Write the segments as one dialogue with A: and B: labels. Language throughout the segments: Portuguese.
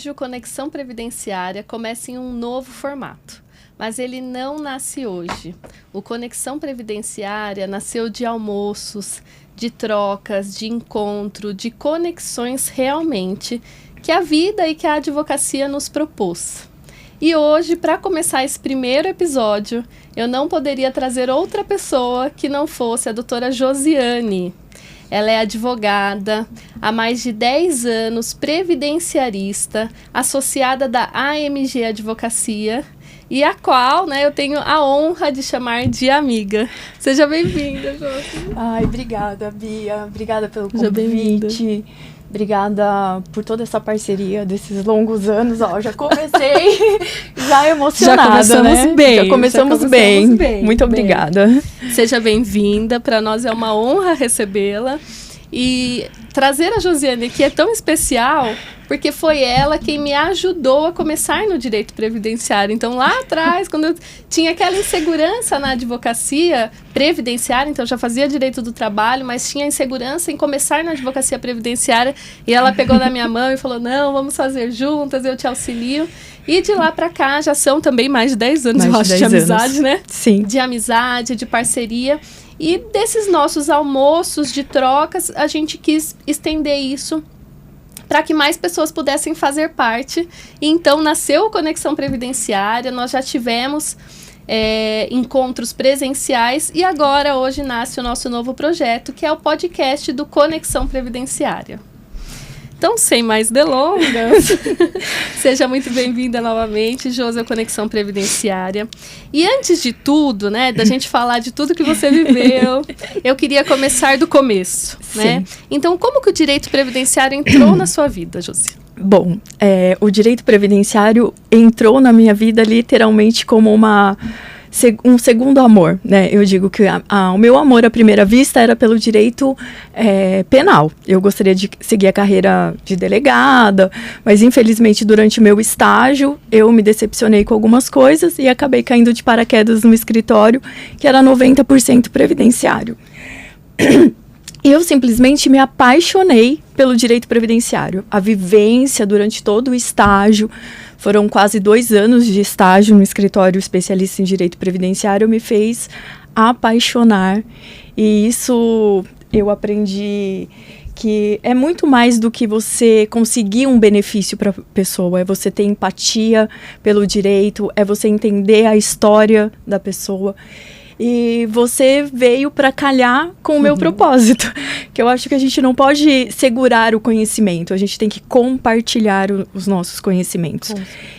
A: Hoje o Conexão Previdenciária começa em um novo formato, mas ele não nasce hoje. O Conexão Previdenciária nasceu de almoços, de trocas, de encontro, de conexões realmente que a vida e que a advocacia nos propôs. E hoje, para começar esse primeiro episódio, eu não poderia trazer outra pessoa que não fosse a doutora Josiane. Ela é advogada, há mais de 10 anos, previdenciarista, associada da AMG Advocacia, e a qual, eu tenho a honra de chamar de amiga. Seja bem-vinda, Josi.
B: Ai, obrigada, Bia. Obrigada pelo convite. Obrigada por toda essa parceria desses longos anos. Ó, já comecei já emocionada,
A: Já começamos bem.
B: Muito obrigada.
A: Seja bem-vinda. Para nós é uma honra recebê-la. E trazer a Josiane aqui é tão especial porque foi ela quem me ajudou a começar no direito previdenciário. Então, lá atrás, quando eu tinha aquela insegurança na advocacia previdenciária, então eu já fazia direito do trabalho, mas tinha insegurança em começar na advocacia previdenciária, e ela pegou na minha mão e falou, não, vamos fazer juntas, eu te auxilio. E de lá para cá, já são também mais de 10 anos, eu acho, de amizade, né?
B: Sim.
A: De amizade, de parceria. E desses nossos almoços, de trocas, a gente quis estender isso para que mais pessoas pudessem fazer parte. E então nasceu o Conexão Previdenciária, nós já tivemos encontros presenciais e agora hoje nasce o nosso novo projeto, que é o podcast do Conexão Previdenciária. Então, sem mais delongas, seja muito bem-vinda novamente, Josi, ao Conexão Previdenciária. E antes de tudo, da gente falar de tudo que você viveu, eu queria começar do começo, né? Então, como que o direito previdenciário entrou na sua vida, Josi?
B: Bom, o direito previdenciário entrou na minha vida literalmente como um segundo amor, né? Eu digo que o meu amor à primeira vista era pelo direito penal. Eu gostaria de seguir a carreira de delegada, mas infelizmente durante o meu estágio eu me decepcionei com algumas coisas e acabei caindo de paraquedas no escritório que era 90% previdenciário. E eu simplesmente me apaixonei pelo direito previdenciário. A vivência durante todo o estágio, foram quase 2 anos de estágio no escritório especialista em direito previdenciário, me fez apaixonar. E isso eu aprendi que é muito mais do que você conseguir um benefício para a pessoa, é você ter empatia pelo direito, é você entender a história da pessoa. E você veio para calhar com o meu propósito, que eu acho que a gente não pode segurar o conhecimento, a gente tem que compartilhar os nossos conhecimentos.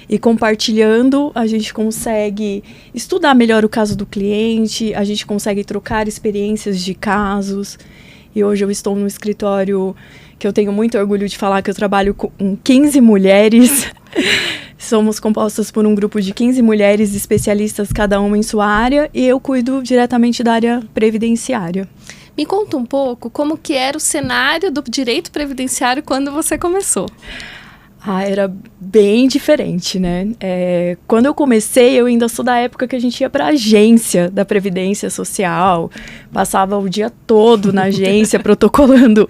B: E compartilhando, a gente consegue estudar melhor o caso do cliente, a gente consegue trocar experiências de casos. E hoje eu estou num escritório que eu tenho muito orgulho de falar que eu trabalho com 15 mulheres. Somos compostas por um grupo de 15 mulheres especialistas, cada uma em sua área, e eu cuido diretamente da área previdenciária.
A: Me conta um pouco como que era o cenário do direito previdenciário quando você começou.
B: Era bem diferente, né? Quando eu comecei, eu ainda sou da época que a gente ia para a agência da Previdência Social, passava o dia todo na agência protocolando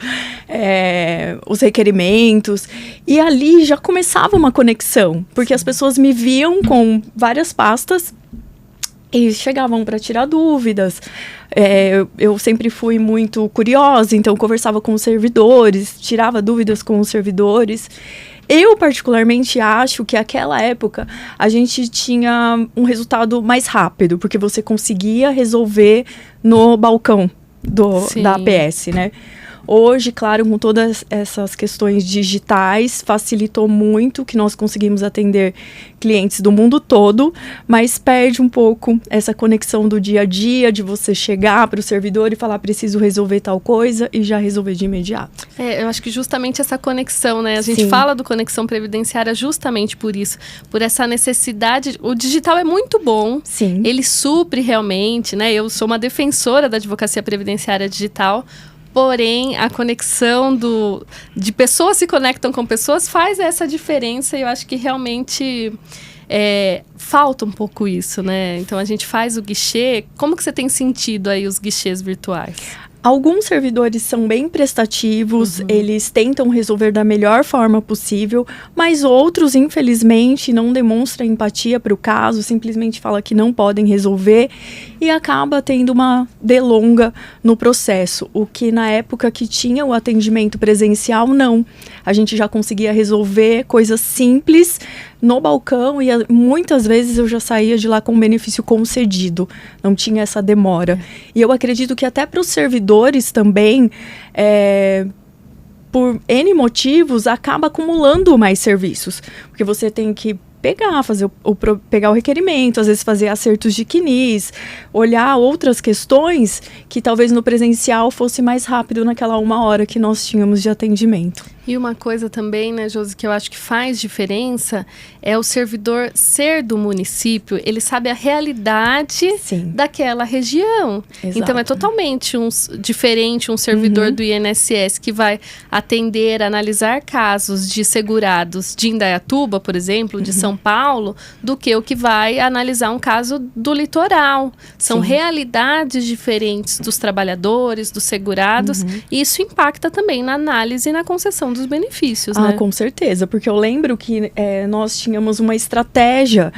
B: os requerimentos, e ali já começava uma conexão, porque as pessoas me viam com várias pastas e chegavam para tirar dúvidas. Eu sempre fui muito curiosa, então conversava com os servidores, tirava dúvidas com os servidores. Eu, particularmente, acho que naquela época a gente tinha um resultado mais rápido, porque você conseguia resolver no balcão da APS, né? Hoje, claro, com todas essas questões digitais, facilitou muito que nós conseguimos atender clientes do mundo todo, mas perde um pouco essa conexão do dia a dia, de você chegar para o servidor e falar, preciso resolver tal coisa, e já resolver de imediato.
A: Eu acho que justamente essa conexão, né? A gente fala do Conexão Previdenciária justamente por isso, por essa necessidade. O digital é muito bom, ele supre realmente, né? Eu sou uma defensora da advocacia previdenciária digital, porém, a conexão de pessoas se conectam com pessoas faz essa diferença, e eu acho que realmente falta um pouco isso, né? Então, a gente faz o guichê. Como que você tem sentido aí os guichês virtuais?
B: Alguns servidores são bem prestativos, eles tentam resolver da melhor forma possível, mas outros, infelizmente, não demonstram empatia para o caso, simplesmente falam que não podem resolver e acaba tendo uma delonga no processo. O que na época que tinha o atendimento presencial, não. A gente já conseguia resolver coisas simples no balcão e muitas vezes eu já saía de lá com benefício concedido, não tinha essa demora. E eu acredito que até para os servidores também, por N motivos, acaba acumulando mais serviços, porque você tem que pegar o requerimento, às vezes fazer acertos de CNIS, olhar outras questões que talvez no presencial fosse mais rápido naquela 1 hora que nós tínhamos de atendimento.
A: E uma coisa também, né, Josi, que eu acho que faz diferença é o servidor ser do município, ele sabe a realidade daquela região. Exato. Então é totalmente diferente um servidor do INSS que vai atender, analisar casos de segurados de Indaiatuba, por exemplo, de São Paulo, do que o que vai analisar um caso do litoral. São realidades diferentes dos trabalhadores, dos segurados, e isso impacta também na análise e na concessão dos benefícios, né?
B: Com certeza, porque eu lembro que nós tínhamos uma estratégia.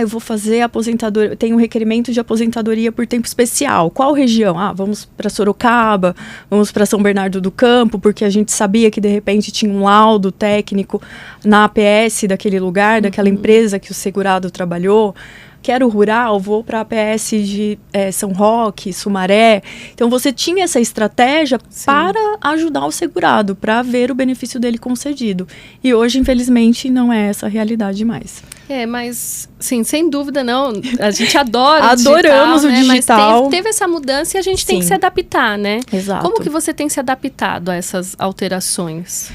B: Eu vou fazer aposentadoria, tenho um requerimento de aposentadoria por tempo especial. Qual região? Vamos para Sorocaba, vamos para São Bernardo do Campo, porque a gente sabia que de repente tinha um laudo técnico na APS daquele lugar, daquela empresa que o segurado trabalhou. Quero rural, vou para a APS de São Roque, Sumaré. Então, você tinha essa estratégia para ajudar o segurado, para ver o benefício dele concedido. E hoje, infelizmente, não é essa a realidade mais.
A: Mas, sim, sem dúvida não. A gente adora
B: Adoramos o digital.
A: Mas teve essa mudança e a gente tem que se adaptar, né?
B: Exato.
A: Como que você tem se adaptado a essas alterações?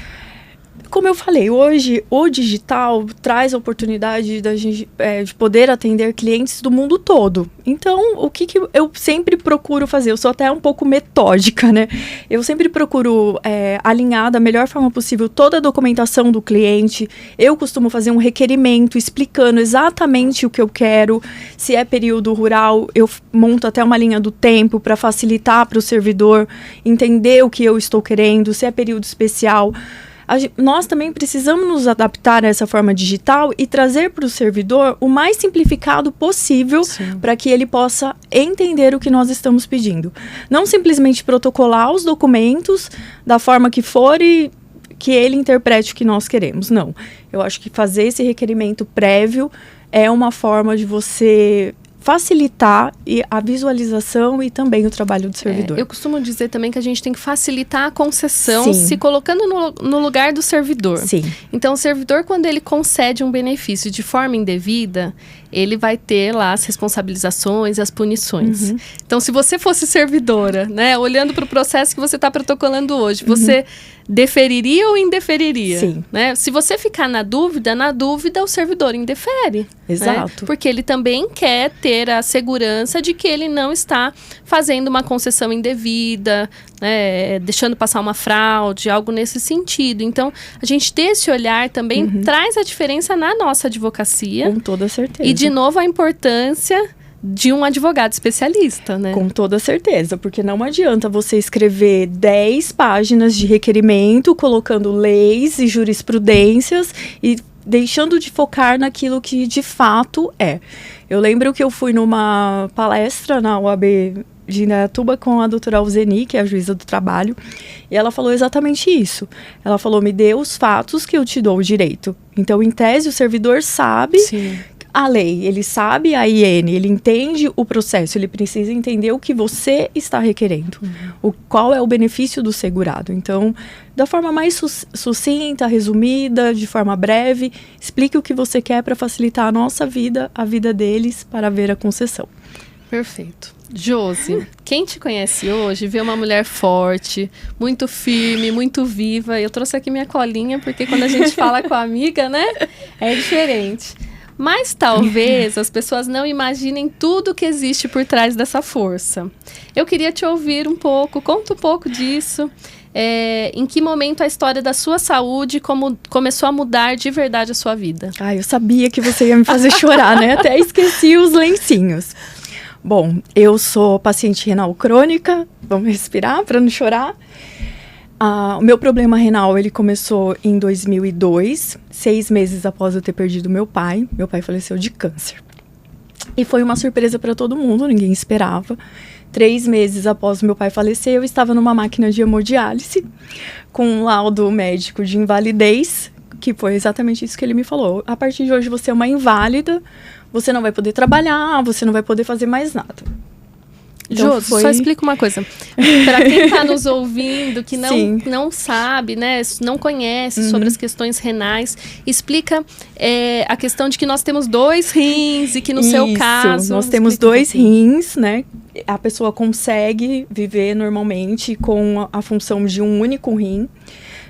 B: Como eu falei, hoje o digital traz a oportunidade de poder atender clientes do mundo todo. Então, o que eu sempre procuro fazer? Eu sou até um pouco metódica, né? Eu sempre procuro alinhar da melhor forma possível toda a documentação do cliente. Eu costumo fazer um requerimento explicando exatamente o que eu quero. Se é período rural, eu monto até uma linha do tempo para facilitar para o servidor entender o que eu estou querendo. Se é período especial, nós também precisamos nos adaptar a essa forma digital e trazer para o servidor o mais simplificado possível para que ele possa entender o que nós estamos pedindo. Não simplesmente protocolar os documentos da forma que for e que ele interprete o que nós queremos. Não. Eu acho que fazer esse requerimento prévio é uma forma de você facilitar a visualização e também o trabalho do servidor.
A: Eu costumo dizer também que a gente tem que facilitar a concessão se colocando no lugar do servidor.
B: Sim.
A: Então, o servidor, quando ele concede um benefício de forma indevida, ele vai ter lá as responsabilizações e as punições. Então, se você fosse servidora, né, olhando para o processo que você está protocolando hoje, você deferiria ou indeferiria?
B: Sim.
A: Né? Se você ficar na dúvida o servidor indefere.
B: Exato.
A: Né? Porque ele também quer ter a segurança de que ele não está fazendo uma concessão indevida, né, deixando passar uma fraude, algo nesse sentido. Então, a gente ter esse olhar também traz a diferença na nossa advocacia.
B: Com toda certeza.
A: E, de novo, a importância de um advogado especialista, né?
B: Com toda certeza, porque não adianta você escrever 10 páginas de requerimento, colocando leis e jurisprudências e deixando de focar naquilo que de fato é. Eu lembro que eu fui numa palestra na UAB de Indaiatuba com a doutora Alzeni, que é a juíza do trabalho, e ela falou exatamente isso. Ela falou, me dê os fatos que eu te dou o direito. Então, em tese, o servidor sabe a lei, ele sabe a IN, ele entende o processo, ele precisa entender o que você está requerendo, qual é o benefício do segurado. Então, da forma mais sucinta, resumida, de forma breve, explique o que você quer para facilitar a nossa vida, a vida deles, para ver a concessão.
A: Perfeito. Josi, quem te conhece hoje vê uma mulher forte, muito firme, muito viva. Eu trouxe aqui minha colinha, porque quando a gente fala com a amiga, né, é diferente. Mas talvez as pessoas não imaginem tudo que existe por trás dessa força. Eu queria te ouvir um pouco, conta um pouco disso. Em que momento a história da sua saúde começou a mudar de verdade a sua vida?
B: Eu sabia que você ia me fazer chorar, né? Até esqueci os lencinhos. Bom, eu sou paciente renal crônica, vamos respirar para não chorar. O meu problema renal, ele começou em 2002, 6 meses após eu ter perdido meu pai. Meu pai faleceu de câncer. E foi uma surpresa para todo mundo, ninguém esperava. 3 meses após meu pai falecer, eu estava numa máquina de hemodiálise, com um laudo médico de invalidez, que foi exatamente isso que ele me falou. A partir de hoje você é uma inválida, você não vai poder trabalhar, você não vai poder fazer mais nada.
A: Então, só explica uma coisa. Para quem está nos ouvindo, que não sabe, né, não conhece sobre as questões renais, explica a questão de que nós temos 2 rins e que no seu caso...
B: Nós temos 2 rins, né? A pessoa consegue viver normalmente com a função de um único rim.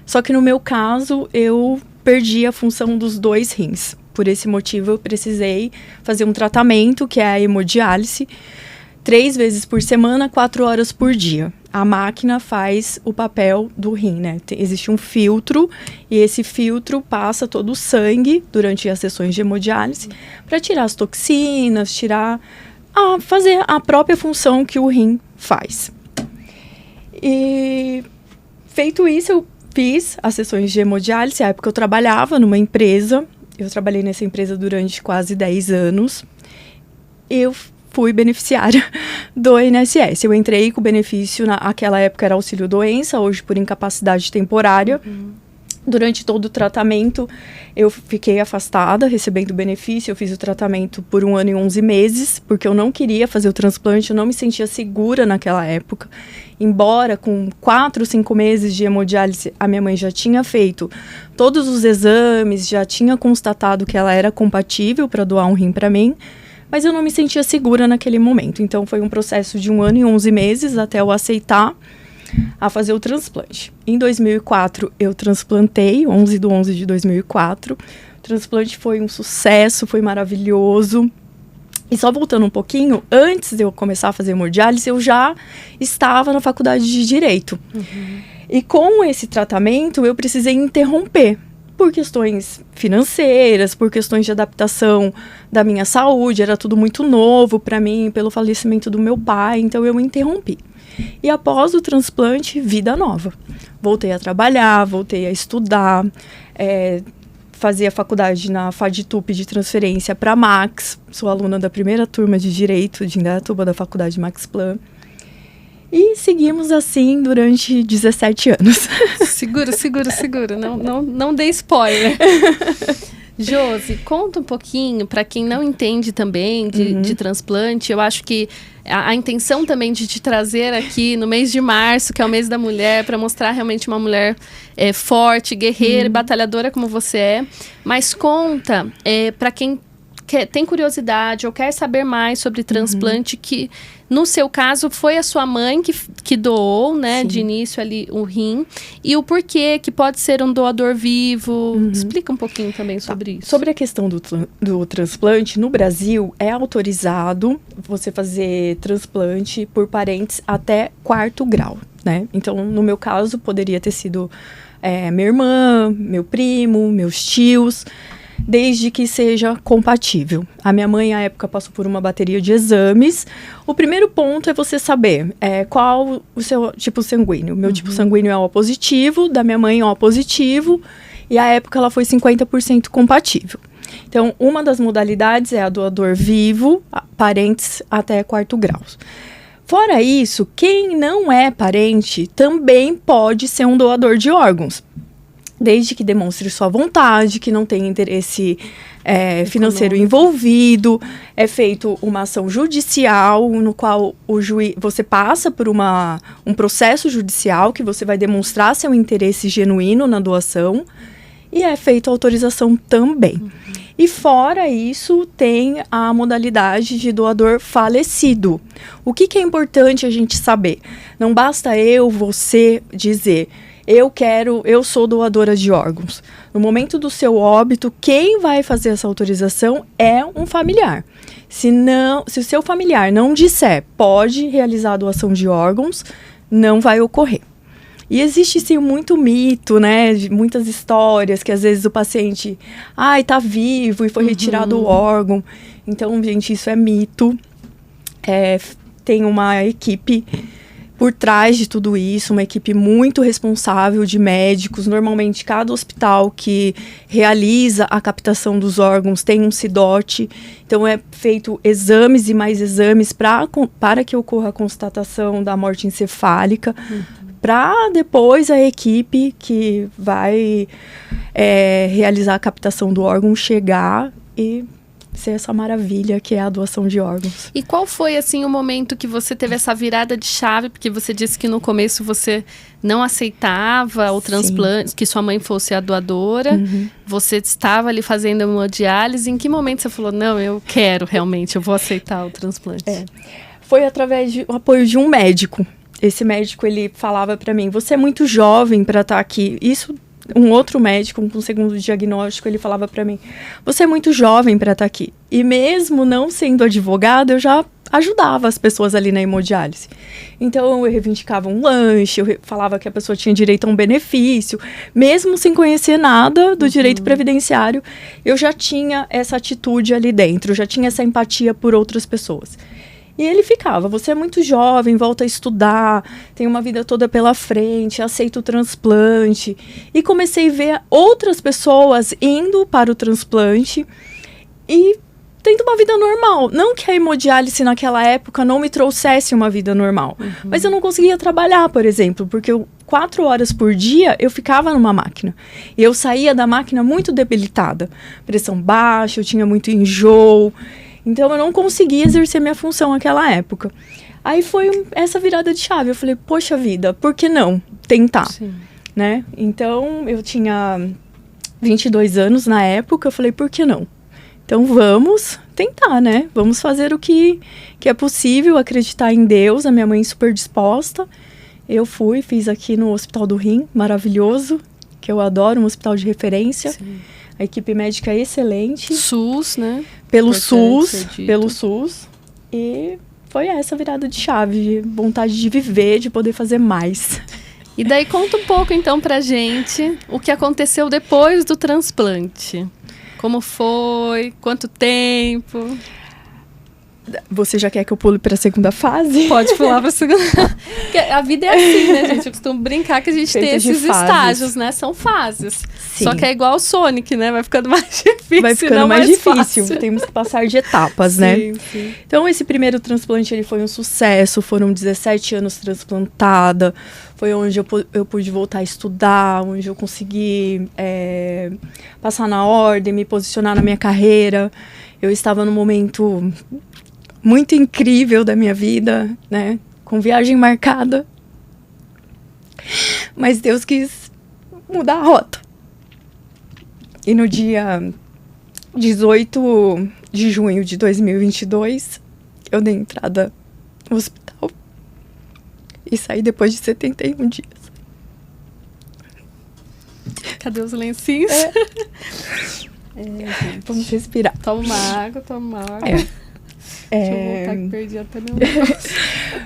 B: Só que no meu caso, eu perdi a função dos 2 rins. Por esse motivo, eu precisei fazer um tratamento, que é a hemodiálise, 3 vezes por semana, 4 horas por dia. A máquina faz o papel do rim, né? Existe um filtro e esse filtro passa todo o sangue durante as sessões de hemodiálise para tirar as toxinas, fazer a própria função que o rim faz. E feito isso, eu fiz as sessões de hemodiálise. Na época eu trabalhava numa empresa, eu trabalhei nessa empresa durante quase 10 anos. Eu fui beneficiária do INSS. Eu entrei com o benefício, naquela época era auxílio-doença, hoje por incapacidade temporária. Durante todo o tratamento, eu fiquei afastada, recebendo benefício. Eu fiz o tratamento por 1 ano e 11 meses, porque eu não queria fazer o transplante, eu não me sentia segura naquela época. Embora com 4, 5 meses de hemodiálise, a minha mãe já tinha feito todos os exames, já tinha constatado que ela era compatível para doar um rim para mim, mas eu não me sentia segura naquele momento. Então, foi um processo de 1 ano e 11 meses até eu aceitar a fazer o transplante. Em 2004, eu transplantei, 11/11 de 2004. O transplante foi um sucesso, foi maravilhoso. E só voltando um pouquinho, antes de eu começar a fazer hemodiálise, eu já estava na faculdade de Direito. E com esse tratamento, eu precisei interromper. Por questões financeiras, por questões de adaptação da minha saúde, era tudo muito novo para mim, pelo falecimento do meu pai, então eu interrompi. E após o transplante, vida nova. Voltei a trabalhar, voltei a estudar, fazia faculdade na FADTUP de transferência para Max, sou aluna da primeira turma de Direito de Indaiatuba, da faculdade Max Plan. E seguimos assim durante 17 anos.
A: Segura. Não dê spoiler. Josi, conta um pouquinho, para quem não entende também de transplante. Eu acho que a intenção também de te trazer aqui no mês de março, que é o mês da mulher, para mostrar realmente uma mulher forte, guerreira, batalhadora como você é. Mas conta, para quem tem curiosidade ou quer saber mais sobre transplante, que no seu caso foi a sua mãe que doou, né, de início ali o rim, e o porquê que pode ser um doador vivo. Explica um pouquinho também sobre isso.
B: Sobre a questão do transplante, no Brasil é autorizado você fazer transplante por parentes até 4º grau, né? Então, no meu caso, poderia ter sido minha irmã, meu primo, meus tios, desde que seja compatível. A minha mãe, à época, passou por uma bateria de exames. O primeiro ponto é você saber qual o seu tipo sanguíneo. Meu tipo sanguíneo é O positivo, da minha mãe é O positivo, e à época ela foi 50% compatível. Então, uma das modalidades é a doador vivo, parentes até 4º grau. Fora isso, quem não é parente também pode ser um doador de órgãos, desde que demonstre sua vontade, que não tenha interesse financeiro envolvido. É feito uma ação judicial, no qual você passa por um processo judicial, que você vai demonstrar seu interesse genuíno na doação, e é feita a autorização também. E fora isso, tem a modalidade de doador falecido. O que é importante a gente saber? Não basta você dizer: eu sou doadora de órgãos. No momento do seu óbito, quem vai fazer essa autorização é um familiar. Se o seu familiar não disser pode realizar a doação de órgãos, não vai ocorrer. E existe sim muito mito, né? Muitas histórias que às vezes o paciente tá vivo e foi retirado o órgão. Então, gente, isso é mito. tem uma equipe por trás de tudo isso, uma equipe muito responsável de médicos. Normalmente, cada hospital que realiza a captação dos órgãos tem um CIDOT. Então, é feito exames e mais exames para que ocorra a constatação da morte encefálica. Para depois a equipe que vai realizar a captação do órgão chegar e ser essa maravilha que é a doação de órgãos.
A: E qual foi, assim, o momento que você teve essa virada de chave? Porque você disse que no começo você não aceitava o transplante, que sua mãe fosse a doadora. Você estava ali fazendo hemodiálise. Em que momento você falou, não, eu quero realmente, eu vou aceitar o transplante?
B: Foi através do apoio de um médico. Esse médico, ele falava para mim, você é muito jovem para estar aqui. Isso, um outro médico, com o segundo diagnóstico, ele falava para mim, você é muito jovem para estar aqui. E mesmo não sendo advogada, eu já ajudava as pessoas ali na hemodiálise. Então, eu reivindicava um lanche, eu falava que a pessoa tinha direito a um benefício. Mesmo sem conhecer nada do direito previdenciário, eu já tinha essa atitude ali dentro, eu já tinha essa empatia por outras pessoas. E ele ficava, você é muito jovem, volta a estudar, tem uma vida toda pela frente, aceita o transplante. E comecei a ver outras pessoas indo para o transplante e tendo uma vida normal. Não que a hemodiálise naquela época não me trouxesse uma vida normal, mas eu não conseguia trabalhar, por exemplo, porque 4 horas por dia eu ficava numa máquina. E eu saía da máquina muito debilitada, pressão baixa, eu tinha muito enjoo. Então, eu não conseguia exercer minha função naquela época. Aí foi essa virada de chave. Eu falei, poxa vida, por que não tentar? Né? Então, eu tinha 22 anos na época. Eu falei, por que não? Então, vamos tentar, né? Vamos fazer o que é possível, acreditar em Deus. A minha mãe super disposta. Eu fui, fiz aqui no Hospital do Rim, maravilhoso, que eu adoro, um hospital de referência. A equipe médica é excelente.
A: SUS, né?
B: Pelo SUS. E foi essa virada de chave, de vontade de viver, de poder fazer mais.
A: E daí conta um pouco então pra gente o que aconteceu depois do transplante. Como foi? Quanto tempo?
B: Você já quer que eu pule para a segunda fase?
A: Pode pular para a segunda. A vida é assim, né, gente? Eu costumo brincar que a gente tem esses estágios, né? São fases. Sim. Só que é igual o Sonic, né? Vai ficando mais difícil.
B: Vai ficando mais difícil.
A: Fácil.
B: Temos que passar de etapas, né?
A: Sim.
B: Então, esse primeiro transplante, ele foi um sucesso. Foram 17 anos transplantada. Foi onde eu pude voltar a estudar, onde eu consegui passar na ordem, me posicionar na minha carreira. Eu estava num momento muito incrível da minha vida, né? Com viagem marcada. Mas Deus quis mudar a rota. E no dia 18 de junho de 2022, eu dei entrada no hospital e saí depois de 71 dias.
A: Cadê os lencinhos?
B: Vamos respirar.
A: Toma uma água. Deixa eu voltar que perdi até meu negócio.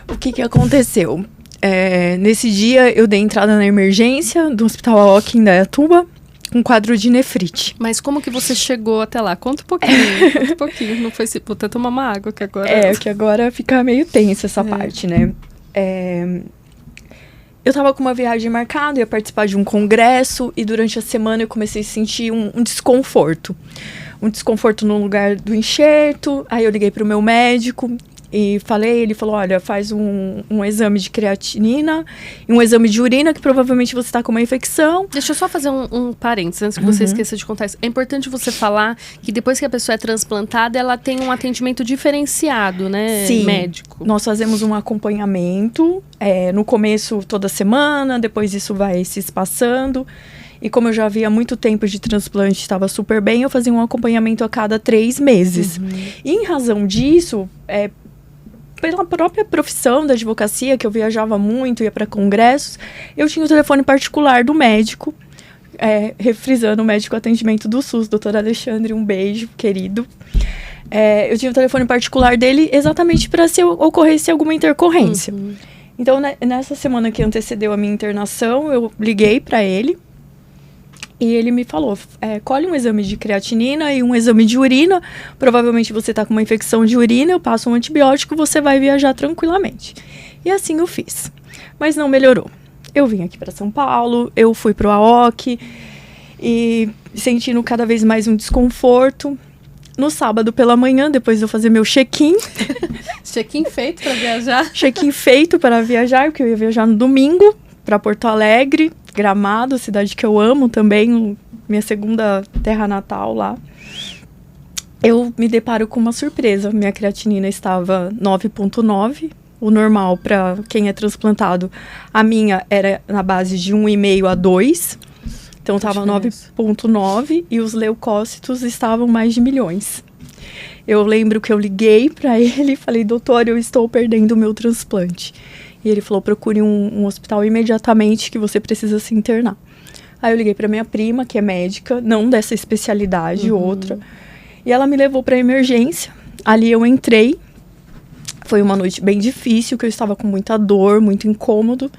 B: O que aconteceu? Nesse dia, eu dei entrada na emergência do Hospital Aoki em Indaiatuba, com quadro de nefrite.
A: Mas como que você chegou até lá? Conta um pouquinho. Não foi vou até tomar uma água, que agora...
B: que agora fica meio tensa essa parte, né? Eu tava com uma viagem marcada, ia participar de um congresso, e durante a semana eu comecei a sentir um desconforto. Um desconforto no lugar do enxerto. Aí eu liguei pro meu médico e falei, ele falou, olha, faz um exame de creatinina e um exame de urina, que provavelmente você tá com uma infecção.
A: Deixa eu só fazer um parênteses, antes que você esqueça de contar isso. É importante você falar que depois que a pessoa é transplantada, ela tem um atendimento diferenciado, né?
B: Sim.
A: Médico.
B: Nós fazemos um acompanhamento, no começo toda semana, depois isso vai se espaçando. E como eu já havia muito tempo de transplante, estava super bem, eu fazia um acompanhamento a cada 3 meses. E em razão disso, pela própria profissão da advocacia, que eu viajava muito, ia para congressos, eu tinha o telefone particular do médico, refrisando o médico atendimento do SUS, doutor Alexandre, um beijo, querido. Eu tinha o telefone particular dele exatamente para se ocorresse alguma intercorrência. Então, nessa semana que antecedeu a minha internação, eu liguei para ele E ele me falou, colhe um exame de creatinina e um exame de urina. Provavelmente você tá com uma infecção de urina, eu passo um antibiótico, você vai viajar tranquilamente. E assim eu fiz. Mas não melhorou. Eu vim aqui para São Paulo, eu fui pro AOC e sentindo cada vez mais um desconforto. No sábado pela manhã, depois de eu fazer meu check-in.
A: Check-in feito para viajar?
B: Check-in feito para viajar, porque eu ia viajar no domingo para Porto Alegre. Gramado, cidade que eu amo também, minha segunda terra natal lá. Eu me deparo com uma surpresa. Minha creatinina estava 9,9. O normal para quem é transplantado, a minha era na base de 1,5 a 2. Então estava 9,9 e os leucócitos estavam mais de milhões. Eu lembro que eu liguei para ele e falei, doutor, eu estou perdendo o meu transplante. E ele falou, procure um hospital imediatamente que você precisa se internar. Aí eu liguei para minha prima, que é médica, não dessa especialidade, outra. E ela me levou para emergência. Ali eu entrei. Foi uma noite bem difícil, que eu estava com muita dor, muito incômodo.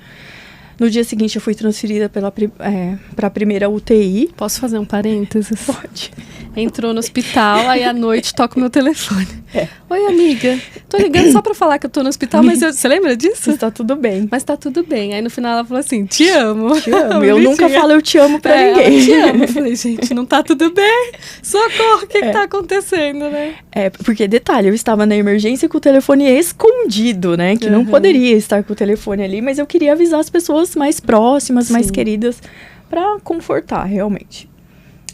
B: No dia seguinte eu fui transferida para a primeira UTI.
A: Posso fazer um parênteses?
B: Pode.
A: Entrou no hospital, aí à noite toca o meu telefone. Oi, amiga. Tô ligando só pra falar que eu tô no hospital, mas você lembra disso?
B: Está tudo bem.
A: Mas tá tudo bem. Aí no final ela falou assim, te amo.
B: Te amo. Eu nunca falo eu te amo pra ninguém.
A: Eu te amo. Eu falei, gente, não tá tudo bem? Socorro, o que tá acontecendo, né?
B: Porque detalhe, eu estava na emergência com o telefone escondido, né? Que não poderia estar com o telefone ali, mas eu queria avisar as pessoas mais próximas, mais queridas, pra confortar, realmente.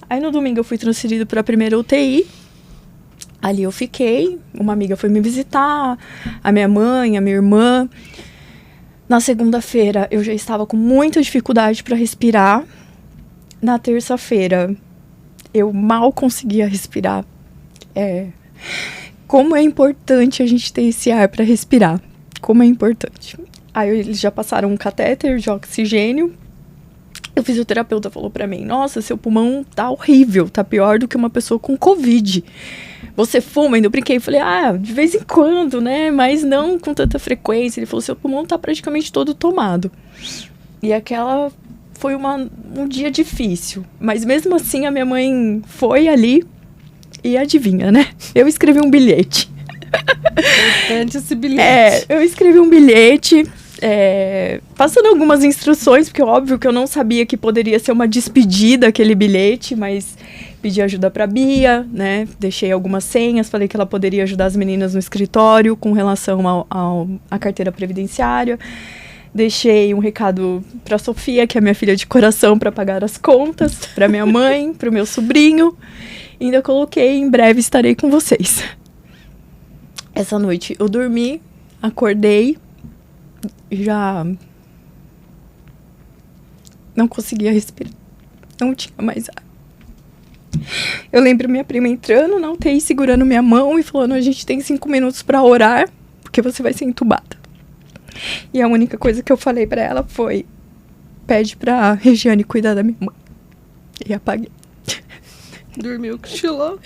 B: Aí no domingo eu fui transferida para a primeira UTI. Ali eu fiquei, uma amiga foi me visitar, a minha mãe, a minha irmã. Na segunda-feira eu já estava com muita dificuldade para respirar. Na terça-feira eu mal conseguia respirar. Como é importante a gente ter esse ar para respirar. Como é importante. Aí eles já passaram um catéter de oxigênio. O fisioterapeuta falou pra mim, nossa, seu pulmão tá horrível, tá pior do que uma pessoa com Covid. Você fuma? Ainda eu brinquei, falei, de vez em quando, né, mas não com tanta frequência. Ele falou, seu pulmão tá praticamente todo tomado. E aquela foi um dia difícil, mas mesmo assim a minha mãe foi ali e adivinha, né, eu escrevi um bilhete.
A: Importante esse bilhete.
B: Eu escrevi um bilhete... passando algumas instruções, porque óbvio que eu não sabia que poderia ser uma despedida aquele bilhete, mas pedi ajuda pra Bia, né, deixei algumas senhas, falei que ela poderia ajudar as meninas no escritório com relação à carteira previdenciária, deixei um recado pra Sofia, que é minha filha de coração, pra pagar as contas, pra minha mãe, pro meu sobrinho, e ainda coloquei, em breve estarei com vocês. Essa noite eu dormi, acordei, já não conseguia respirar, não tinha mais ar. Eu lembro minha prima entrando na UTI, segurando minha mão e falando, a gente tem 5 minutos pra orar, porque você vai ser entubada. E a única coisa que eu falei pra ela foi, pede pra Regiane cuidar da minha mãe. E apaguei.
A: Dormiu, cochilou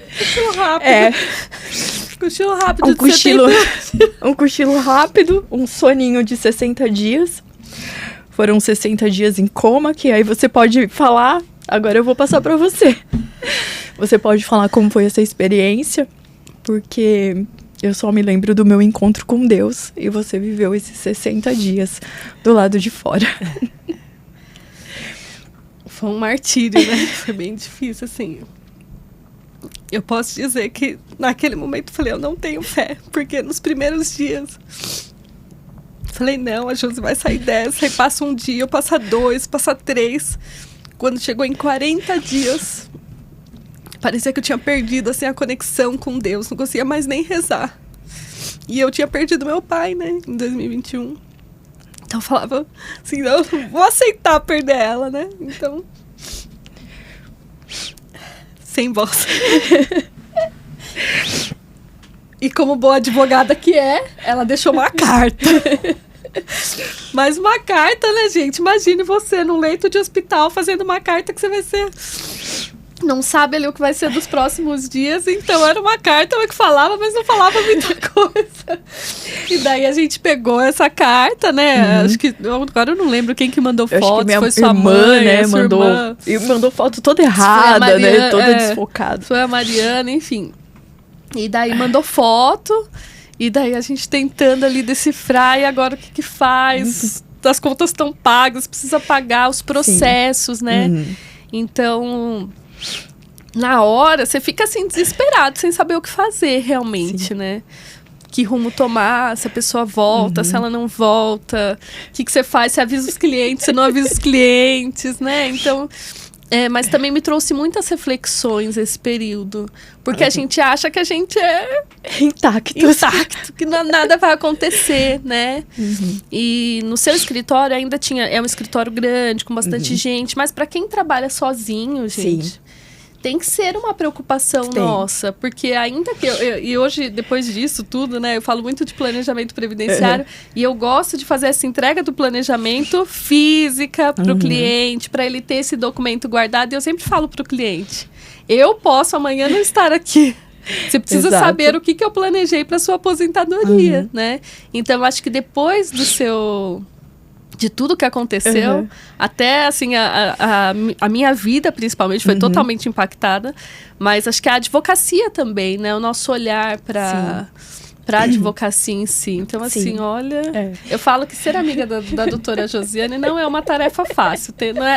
A: rápido. Cochilo rápido
B: Um cochilo rápido, um soninho de 60 dias. Foram 60 dias em coma, que aí você pode falar, agora eu vou passar pra você. Você pode falar como foi essa experiência, porque eu só me lembro do meu encontro com Deus, e você viveu esses 60 dias do lado de fora.
A: Foi um martírio, né? Foi bem difícil, assim. Eu posso dizer que naquele momento eu falei, eu não tenho fé, porque nos primeiros dias falei, não, a Josi vai sair dessa, aí passa um dia, passa 2, passa 3. Quando chegou em 40 dias, parecia que eu tinha perdido assim, a conexão com Deus, não conseguia mais nem rezar. E eu tinha perdido meu pai, né, em 2021. Então eu falava assim, não vou aceitar perder ela, né, então... Sem voz. E como boa advogada que ela deixou uma carta. Mas uma carta, né, gente? Imagine você no leito de hospital fazendo uma carta que você vai ser não sabe ali o que vai ser dos próximos dias, então era uma carta que falava, mas não falava muita coisa. E daí a gente pegou essa carta, né? Acho que agora eu não lembro quem que mandou foto, foi sua mãe, né?
B: Mandou foto toda errada, né? Toda desfocada.
A: Foi a Mariana, enfim. E daí mandou foto, e daí a gente tentando ali decifrar, e agora o que que faz? As contas estão pagas, precisa pagar os processos, né? Então, na hora, você fica assim, desesperado, sem saber o que fazer realmente, né? Que rumo tomar, se a pessoa volta, se ela não volta, o que que você faz, você avisa os clientes, você não avisa os clientes, né? Então, mas também me trouxe muitas reflexões esse período, porque a gente acha que a gente é
B: intacto,
A: que nada vai acontecer, né? E no seu escritório ainda é um escritório grande, com bastante gente, mas para quem trabalha sozinho, gente, tem que ser uma preocupação nossa, porque ainda que e hoje, depois disso tudo, né, eu falo muito de planejamento previdenciário, e eu gosto de fazer essa entrega do planejamento física para o cliente, para ele ter esse documento guardado, e eu sempre falo para o cliente, eu posso amanhã não estar aqui. Você precisa saber o que eu planejei para sua aposentadoria, né? Então, eu acho que depois de tudo que aconteceu, até assim, a minha vida principalmente foi totalmente impactada, mas acho que a advocacia também, né? O nosso olhar para a advocacia em si. Então, assim, olha, eu falo que ser amiga da doutora Josiane não é uma tarefa fácil,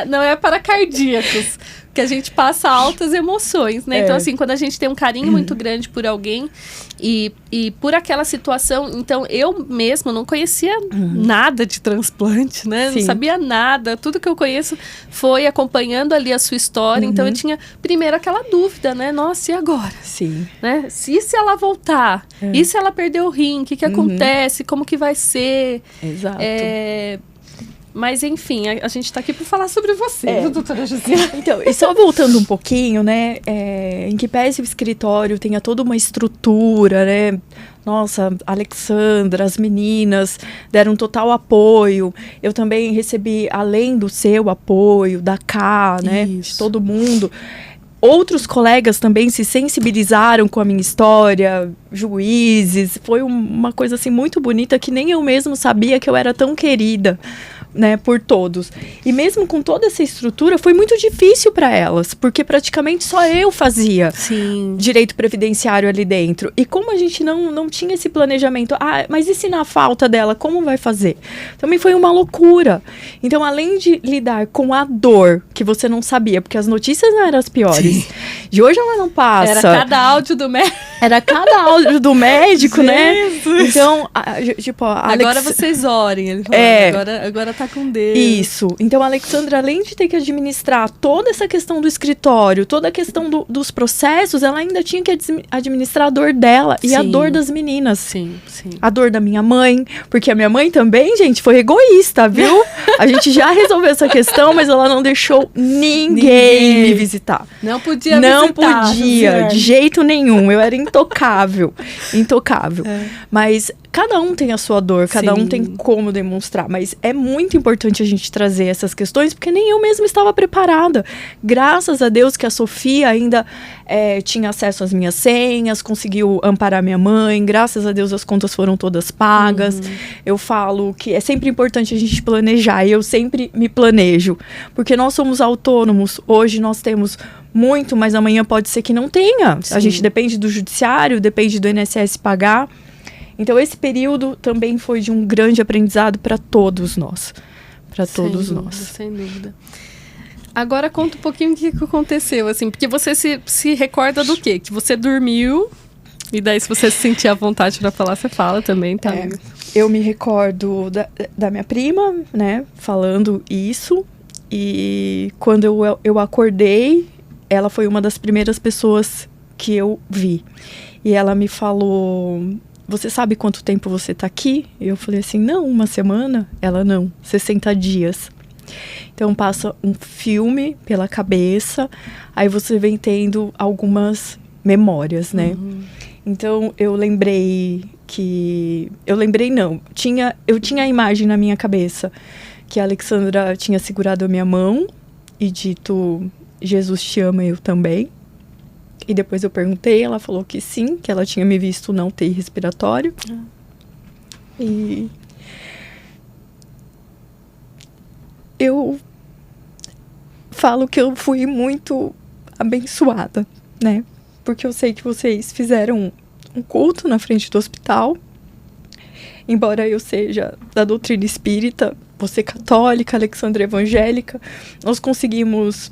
A: não é para cardíacos, que a gente passa altas emoções, né? Então, assim, quando a gente tem um carinho muito grande por alguém e por aquela situação, então eu mesmo não conhecia nada de transplante, né? Não sabia nada. Tudo que eu conheço foi acompanhando ali a sua história. Então, eu tinha primeiro aquela dúvida, né? Nossa, e agora? Né? E se ela voltar? E se ela perder o rim? O que acontece? Como que vai ser?
B: Exato.
A: Mas, enfim, a gente está aqui para falar sobre você, doutora Josiane.
B: Então, e só voltando um pouquinho, né, em que pese o escritório tenha toda uma estrutura, né, nossa, a Alexandra, as meninas deram total apoio. Eu também recebi, além do seu apoio, da Cá, né, de todo mundo, outros colegas também se sensibilizaram com a minha história, juízes, foi uma coisa assim muito bonita que nem eu mesmo sabia que eu era tão querida, né, por todos. E mesmo com toda essa estrutura, foi muito difícil para elas, porque praticamente só eu fazia direito previdenciário ali dentro. E como a gente não tinha esse planejamento, mas e se na falta dela, como vai fazer? Também foi uma loucura. Então, além de lidar com a dor, que você não sabia, porque as notícias não eram as piores, de hoje ela não passa.
A: Era cada áudio do médico.
B: Era cada áudio do médico, né? Então, tipo,
A: agora vocês orem, ele falou, agora tá com Deus.
B: Isso. Então, a Alexandra, além de ter que administrar toda essa questão do escritório, toda a questão dos processos, ela ainda tinha que administrar a dor dela e a dor das meninas.
A: Sim.
B: A dor da minha mãe, porque a minha mãe também, gente, foi egoísta, viu? A gente já resolveu essa questão, mas ela não deixou ninguém me visitar.
A: Não podia
B: de jeito nenhum. Eu era intocável. Mas cada um tem a sua dor, cada um tem como demonstrar, mas é muito importante a gente trazer essas questões, porque nem eu mesma estava preparada. Graças a Deus que a Sofia ainda tinha acesso às minhas senhas, conseguiu amparar minha mãe, graças a Deus as contas foram todas pagas. Eu falo que é sempre importante a gente planejar, e eu sempre me planejo, porque nós somos autônomos, hoje nós temos muito, mas amanhã pode ser que não tenha. A gente depende do judiciário, depende do INSS pagar. Então, esse período também foi de um grande aprendizado para todos nós.
A: Sem dúvida. Agora, conta um pouquinho o que aconteceu, assim, porque você se recorda do quê? Que você dormiu, e daí se você se sentir à vontade para falar, você fala também, tá?
B: Eu me recordo da minha prima, né, falando isso, e quando eu acordei, ela foi uma das primeiras pessoas que eu vi. E ela me falou: você sabe quanto tempo você tá aqui? E eu falei assim, não, 1 semana? Ela, não, 60 dias. Então, passa um filme pela cabeça, aí você vem tendo algumas memórias, né? Então, eu tinha a imagem na minha cabeça que a Alexandra tinha segurado a minha mão e dito: Jesus te ama, eu também. E depois eu perguntei, ela falou que sim, que ela tinha me visto não ter respiratório. E eu falo que eu fui muito abençoada, né? Porque eu sei que vocês fizeram um culto na frente do hospital. Embora eu seja da doutrina espírita, você católica, Alexandra evangélica, nós conseguimos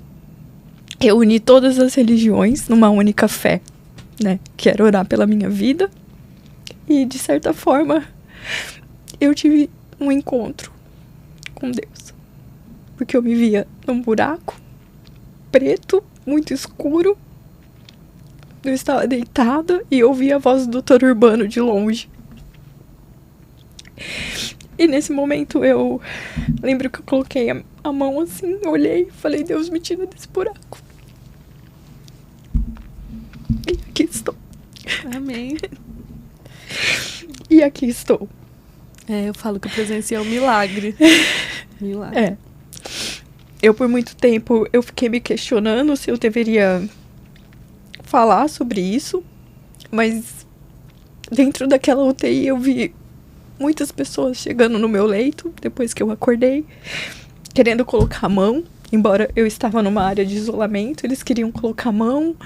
B: reunir todas as religiões numa única fé, né? Que era orar pela minha vida. E, de certa forma, eu tive um encontro com Deus. Porque eu me via num buraco preto, muito escuro. Eu estava deitada e ouvia a voz do Dr. Urbano de longe. E nesse momento eu lembro que eu coloquei a mão assim, olhei e falei, Deus, me tira desse buraco. E aqui estou.
A: Amém.
B: E aqui estou.
A: Eu falo que eu presenciei um milagre. Milagre.
B: Eu, por muito tempo, eu fiquei me questionando se eu deveria falar sobre isso. Mas dentro daquela UTI eu vi muitas pessoas chegando no meu leito, depois que eu acordei, querendo colocar a mão. Embora eu estava numa área de isolamento, eles queriam colocar a mão.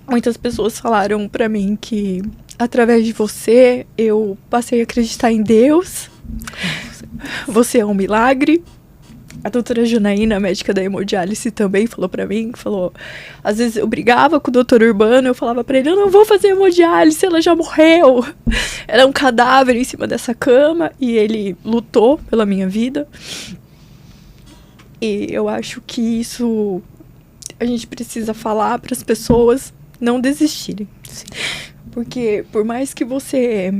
B: Muitas pessoas falaram pra mim que, através de você, eu passei a acreditar em Deus. Você é um milagre. A doutora Janaína, médica da hemodiálise, também falou pra mim, falou, às vezes eu brigava com o doutor Urbano, eu falava pra ele, eu não vou fazer hemodiálise, ela já morreu. Era um cadáver em cima dessa cama, e ele lutou pela minha vida. E eu acho que isso a gente precisa falar para as pessoas não desistirem.
A: Sim.
B: Porque por mais que você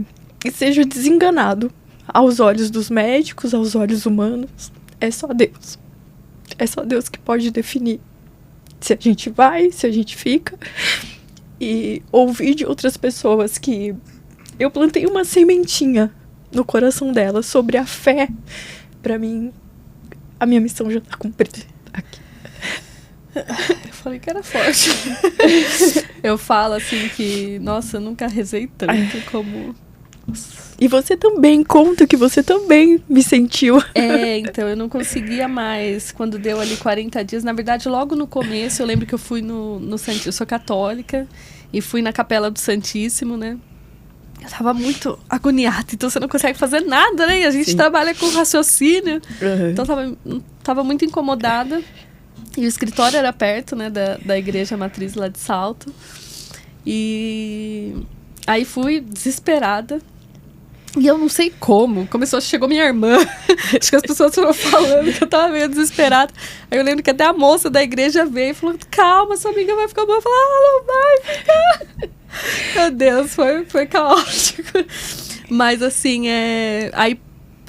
B: seja desenganado aos olhos dos médicos, aos olhos humanos, é só Deus. É só Deus que pode definir se a gente vai, se a gente fica. E ouvir de outras pessoas que eu plantei uma sementinha no coração delas sobre a fé, pra mim, a minha missão já tá cumprida aqui.
A: Eu falei que era forte. Eu falo assim que, nossa, eu nunca rezei tanto como...
B: E você também, conta que você também me sentiu.
A: Então, eu não conseguia mais, quando deu ali 40 dias. Na verdade, logo no começo, eu lembro que eu fui no Santíssimo, eu sou católica, e fui na Capela do Santíssimo, né? Eu tava muito agoniada, então você não consegue fazer nada, né? E a gente trabalha com raciocínio.
B: Uhum.
A: Então, tava muito incomodada. E o escritório era perto, né, da igreja matriz lá de Salto. E aí fui desesperada. E eu não sei como. Chegou minha irmã. Acho que as pessoas foram falando que eu tava meio desesperada. Aí eu lembro que até a moça da igreja veio e falou, calma, sua amiga vai ficar boa. Eu falei, não vai ficar. Meu Deus, foi caótico. Mas assim, aí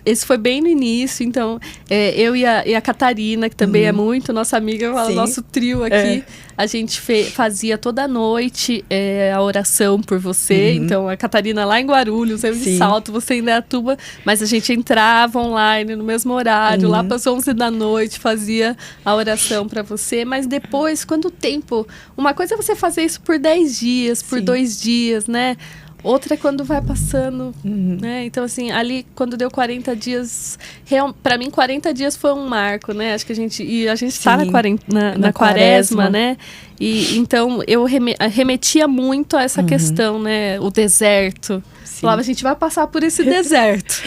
A: esse foi bem no início, então eu e a Catarina, que também é muito nossa amiga, nosso trio aqui, a gente fazia toda noite a oração por você. Então a Catarina lá em Guarulhos, eu em Salto, você em Indaiatuba, mas a gente entrava online no mesmo horário, lá para as 11 da noite, fazia a oração para você, mas depois, quando o tempo... Uma coisa é você fazer isso por 10 dias, por 2 dias, né? Outra é quando vai passando, né? Então, assim, ali, quando deu 40 dias... Pra mim, 40 dias foi um marco, né? Acho que a gente tá na quaresma, né? E, então, eu remetia muito a essa questão, né? O deserto. Falava, a gente vai passar por esse deserto.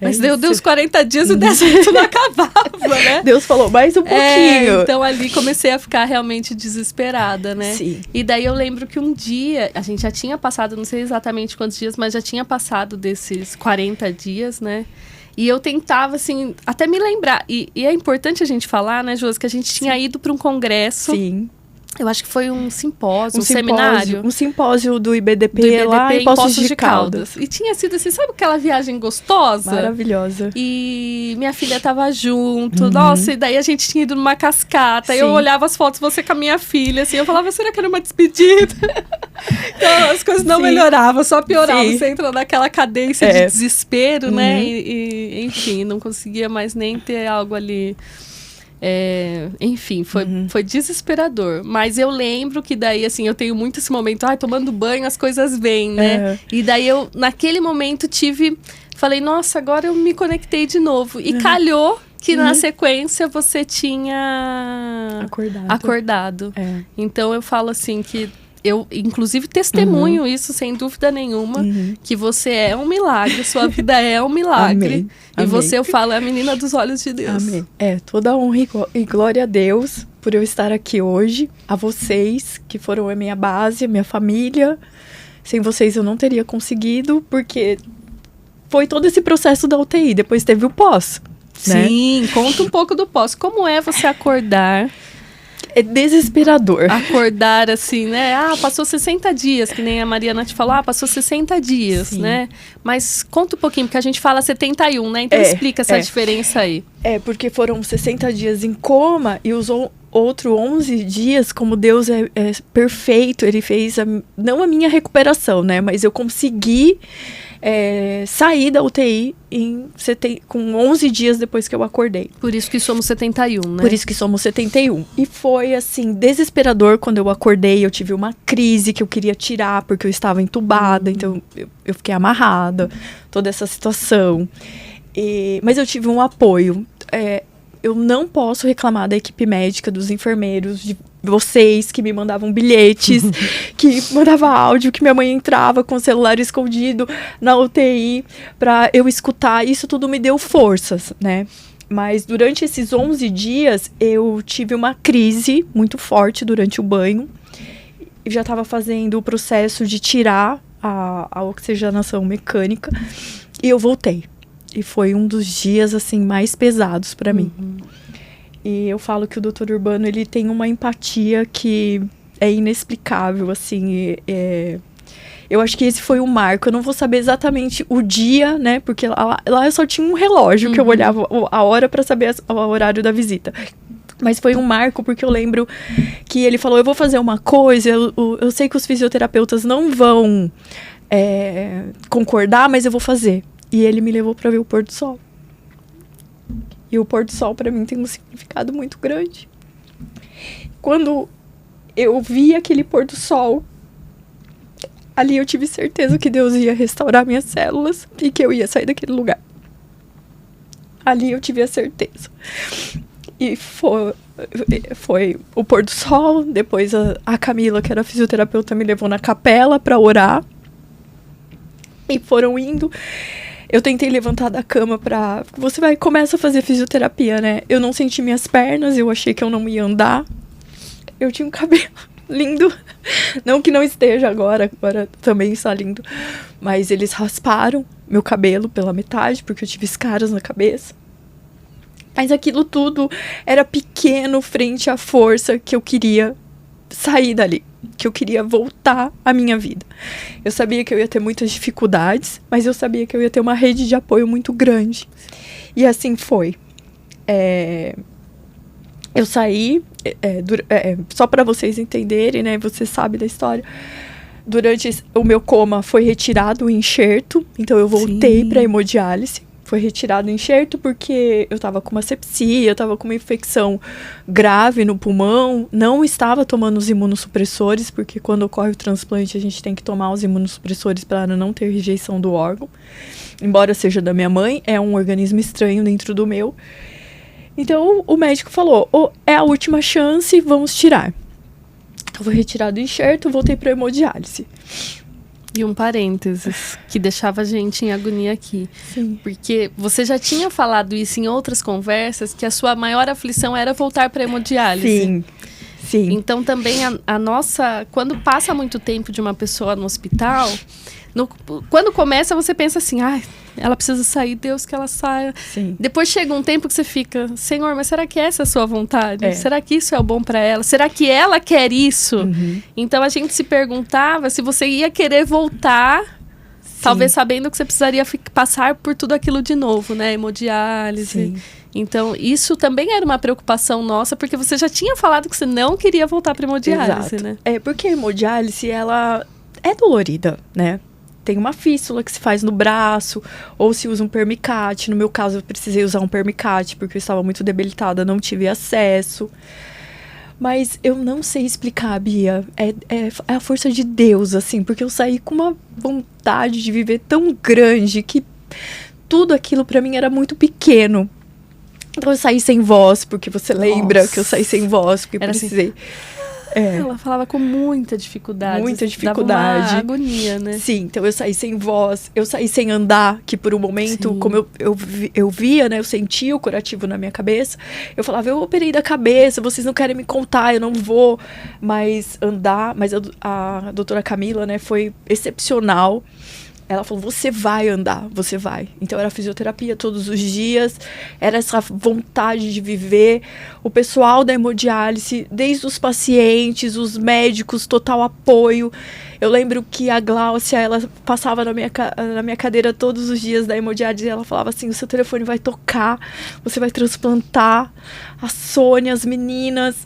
A: Mas deu os 40 dias e o deserto não acabava, né?
B: Deus falou, mais um pouquinho.
A: Então ali comecei a ficar realmente desesperada, né?
B: Sim.
A: E daí eu lembro que um dia, a gente já tinha passado, não sei exatamente quantos dias, mas já tinha passado desses 40 dias, né? E eu tentava, assim, até me lembrar. E é importante a gente falar, né, Josi, que a gente tinha ido para um congresso.
B: Sim.
A: Eu acho que foi um simpósio, seminário.
B: Um simpósio do IBDP lá em Poços de Caldas.
A: E tinha sido assim, sabe aquela viagem gostosa?
B: Maravilhosa.
A: E minha filha tava junto. Nossa, e daí a gente tinha ido numa cascata. Eu olhava as fotos, você com a minha filha, assim. Eu falava, será que era uma despedida? Então, as coisas não melhoravam, só pioravam. Você entra naquela cadência de desespero, né? E, enfim, não conseguia mais nem ter algo ali... Enfim, foi desesperador. Mas eu lembro que daí, assim, eu tenho muito esse momento, tomando banho, as coisas vêm, né? E daí eu, naquele momento, falei, nossa, agora eu me conectei de novo. E calhou que na sequência você tinha acordado. Então eu falo assim que eu, inclusive, testemunho isso sem dúvida nenhuma, que você é um milagre, sua vida é um milagre.
B: Amém.
A: E você, eu falo, é a menina dos olhos de Deus.
B: Amém. Toda honra e glória a Deus por eu estar aqui hoje, a vocês que foram a minha base, a minha família. Sem vocês eu não teria conseguido, porque foi todo esse processo da UTI, depois teve o pós.
A: Sim, conta um pouco do pós. Como é você acordar?
B: É desesperador.
A: Acordar assim, né? Passou 60 dias, que nem a Mariana te falou. Passou 60 dias, Sim. né? Mas conta um pouquinho, porque a gente fala 71, né? Então explica essa diferença aí.
B: Porque foram 60 dias em coma e os outros 11 dias, como Deus é perfeito, Ele fez, não a minha recuperação, né? Mas eu consegui sair da UTI com 11 dias depois que eu acordei.
A: Por isso que somos 71, né?
B: Por isso que somos 71. E foi, assim, desesperador quando eu acordei. Eu tive uma crise que eu queria tirar, porque eu estava entubada. Então, eu fiquei amarrada. Toda essa situação. Mas eu tive um apoio. Eu não posso reclamar da equipe médica, dos enfermeiros, de vocês que me mandavam bilhetes, que mandava áudio, que minha mãe entrava com o celular escondido na UTI para eu escutar. Isso tudo me deu forças, né? Mas durante esses 11 dias, eu tive uma crise muito forte durante o banho. Eu já estava fazendo o processo de tirar a oxigenação mecânica e eu voltei. E foi um dos dias, assim, mais pesados para mim. E eu falo que o Dr. Urbano, ele tem uma empatia que é inexplicável, assim. Eu acho que esse foi o marco. Eu não vou saber exatamente o dia, né? Porque lá eu só tinha um relógio que eu olhava a hora para saber o horário da visita. Mas foi um marco, porque eu lembro que ele falou, eu vou fazer uma coisa, eu sei que os fisioterapeutas não vão concordar, mas eu vou fazer. E ele me levou para ver o pôr do sol. E o pôr do sol, para mim, tem um significado muito grande. Quando eu vi aquele pôr do sol, ali eu tive certeza que Deus ia restaurar minhas células e que eu ia sair daquele lugar. Ali eu tive a certeza. E foi o pôr do sol. Depois a Camila, que era fisioterapeuta, me levou na capela para orar. E foram indo. Eu tentei levantar da cama começa a fazer fisioterapia, né? Eu não senti minhas pernas, eu achei que eu não ia andar. Eu tinha um cabelo lindo. Não que não esteja agora também está lindo. Mas eles rasparam meu cabelo pela metade, porque eu tive escaras na cabeça. Mas aquilo tudo era pequeno frente à força que eu queria sair dali. Que eu queria voltar à minha vida. Eu sabia que eu ia ter muitas dificuldades, mas eu sabia que eu ia ter uma rede de apoio muito grande. E assim foi. Eu saí, só para vocês entenderem, né? Você sabe da história. Durante o meu coma foi retirado o enxerto, então eu voltei para hemodiálise. Foi retirado o enxerto porque eu estava com uma sepsia, eu estava com uma infecção grave no pulmão, não estava tomando os imunossupressores, porque quando ocorre o transplante a gente tem que tomar os imunossupressores para não ter rejeição do órgão. Embora seja da minha mãe, é um organismo estranho dentro do meu. Então o médico falou, é a última chance, vamos tirar. Eu vou retirar do enxerto, voltei para hemodiálise.
A: E um parênteses, que deixava a gente em agonia aqui.
B: Sim.
A: Porque você já tinha falado isso em outras conversas, que a sua maior aflição era voltar para a hemodiálise.
B: Sim.
A: Então também a nossa... Quando passa muito tempo de uma pessoa no hospital, quando começa você pensa assim, ela precisa sair, Deus que ela saia.
B: Sim.
A: Depois chega um tempo que você fica, Senhor, mas será que essa é a sua vontade? Será que isso é o bom para ela? Será que ela quer isso? Então a gente se perguntava se você ia querer voltar, talvez sabendo que você precisaria passar por tudo aquilo de novo, né? Hemodiálise.
B: Sim.
A: Então isso também era uma preocupação nossa, porque você já tinha falado que você não queria voltar para hemodiálise,
B: Exato.
A: né?
B: Porque a hemodiálise, ela é dolorida, né? tem uma fístula que se faz no braço, ou se usa um permicate. No meu caso, eu precisei usar um permicate, porque eu estava muito debilitada, não tive acesso. Mas eu não sei explicar, Bia. É a força de Deus, assim, porque eu saí com uma vontade de viver tão grande que tudo aquilo pra mim era muito pequeno. Então eu saí sem voz, porque você lembra que eu saí sem voz, porque
A: era
B: precisei.
A: Assim... Ela falava com muita dificuldade.
B: Muita dificuldade.
A: Dava uma agonia, né?
B: Sim, então eu saí sem voz, eu saí sem andar, que por um momento, como eu via, né, eu sentia o curativo na minha cabeça, eu falava, eu operei da cabeça, vocês não querem me contar, eu não vou mais andar, mas a doutora Camila, né, foi excepcional. Ela falou, você vai andar, você vai. Então, era fisioterapia todos os dias, era essa vontade de viver. O pessoal da hemodiálise, desde os pacientes, os médicos, total apoio. Eu lembro que a Gláucia, ela passava na minha cadeira todos os dias da hemodiálise e ela falava assim, o seu telefone vai tocar, você vai transplantar. A Sônia, as meninas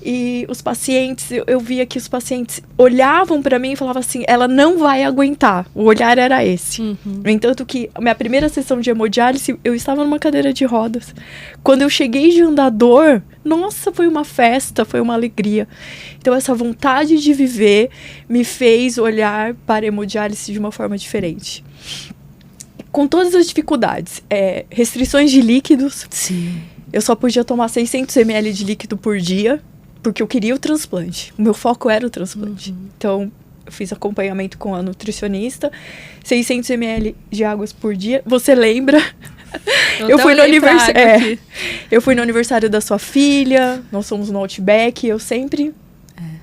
B: e os pacientes, eu via que os pacientes olhavam para mim e falavam assim, ela não vai aguentar. O olhar era esse. No entanto que a minha primeira sessão de hemodiálise, eu estava numa cadeira de rodas. Quando eu cheguei de andador, nossa, foi uma festa, foi uma alegria. Então, essa vontade de viver me fez olhar para a hemodiálise de uma forma diferente. Com todas as dificuldades, restrições de líquidos.
A: Sim.
B: Eu só podia tomar 600 ml de líquido por dia, porque eu queria o transplante. O meu foco era o transplante. Então, eu fiz acompanhamento com a nutricionista, 600 ml de águas por dia. Você lembra? Eu fui no aniversário. Eu fui no aniversário da sua filha, nós fomos no Outback, eu sempre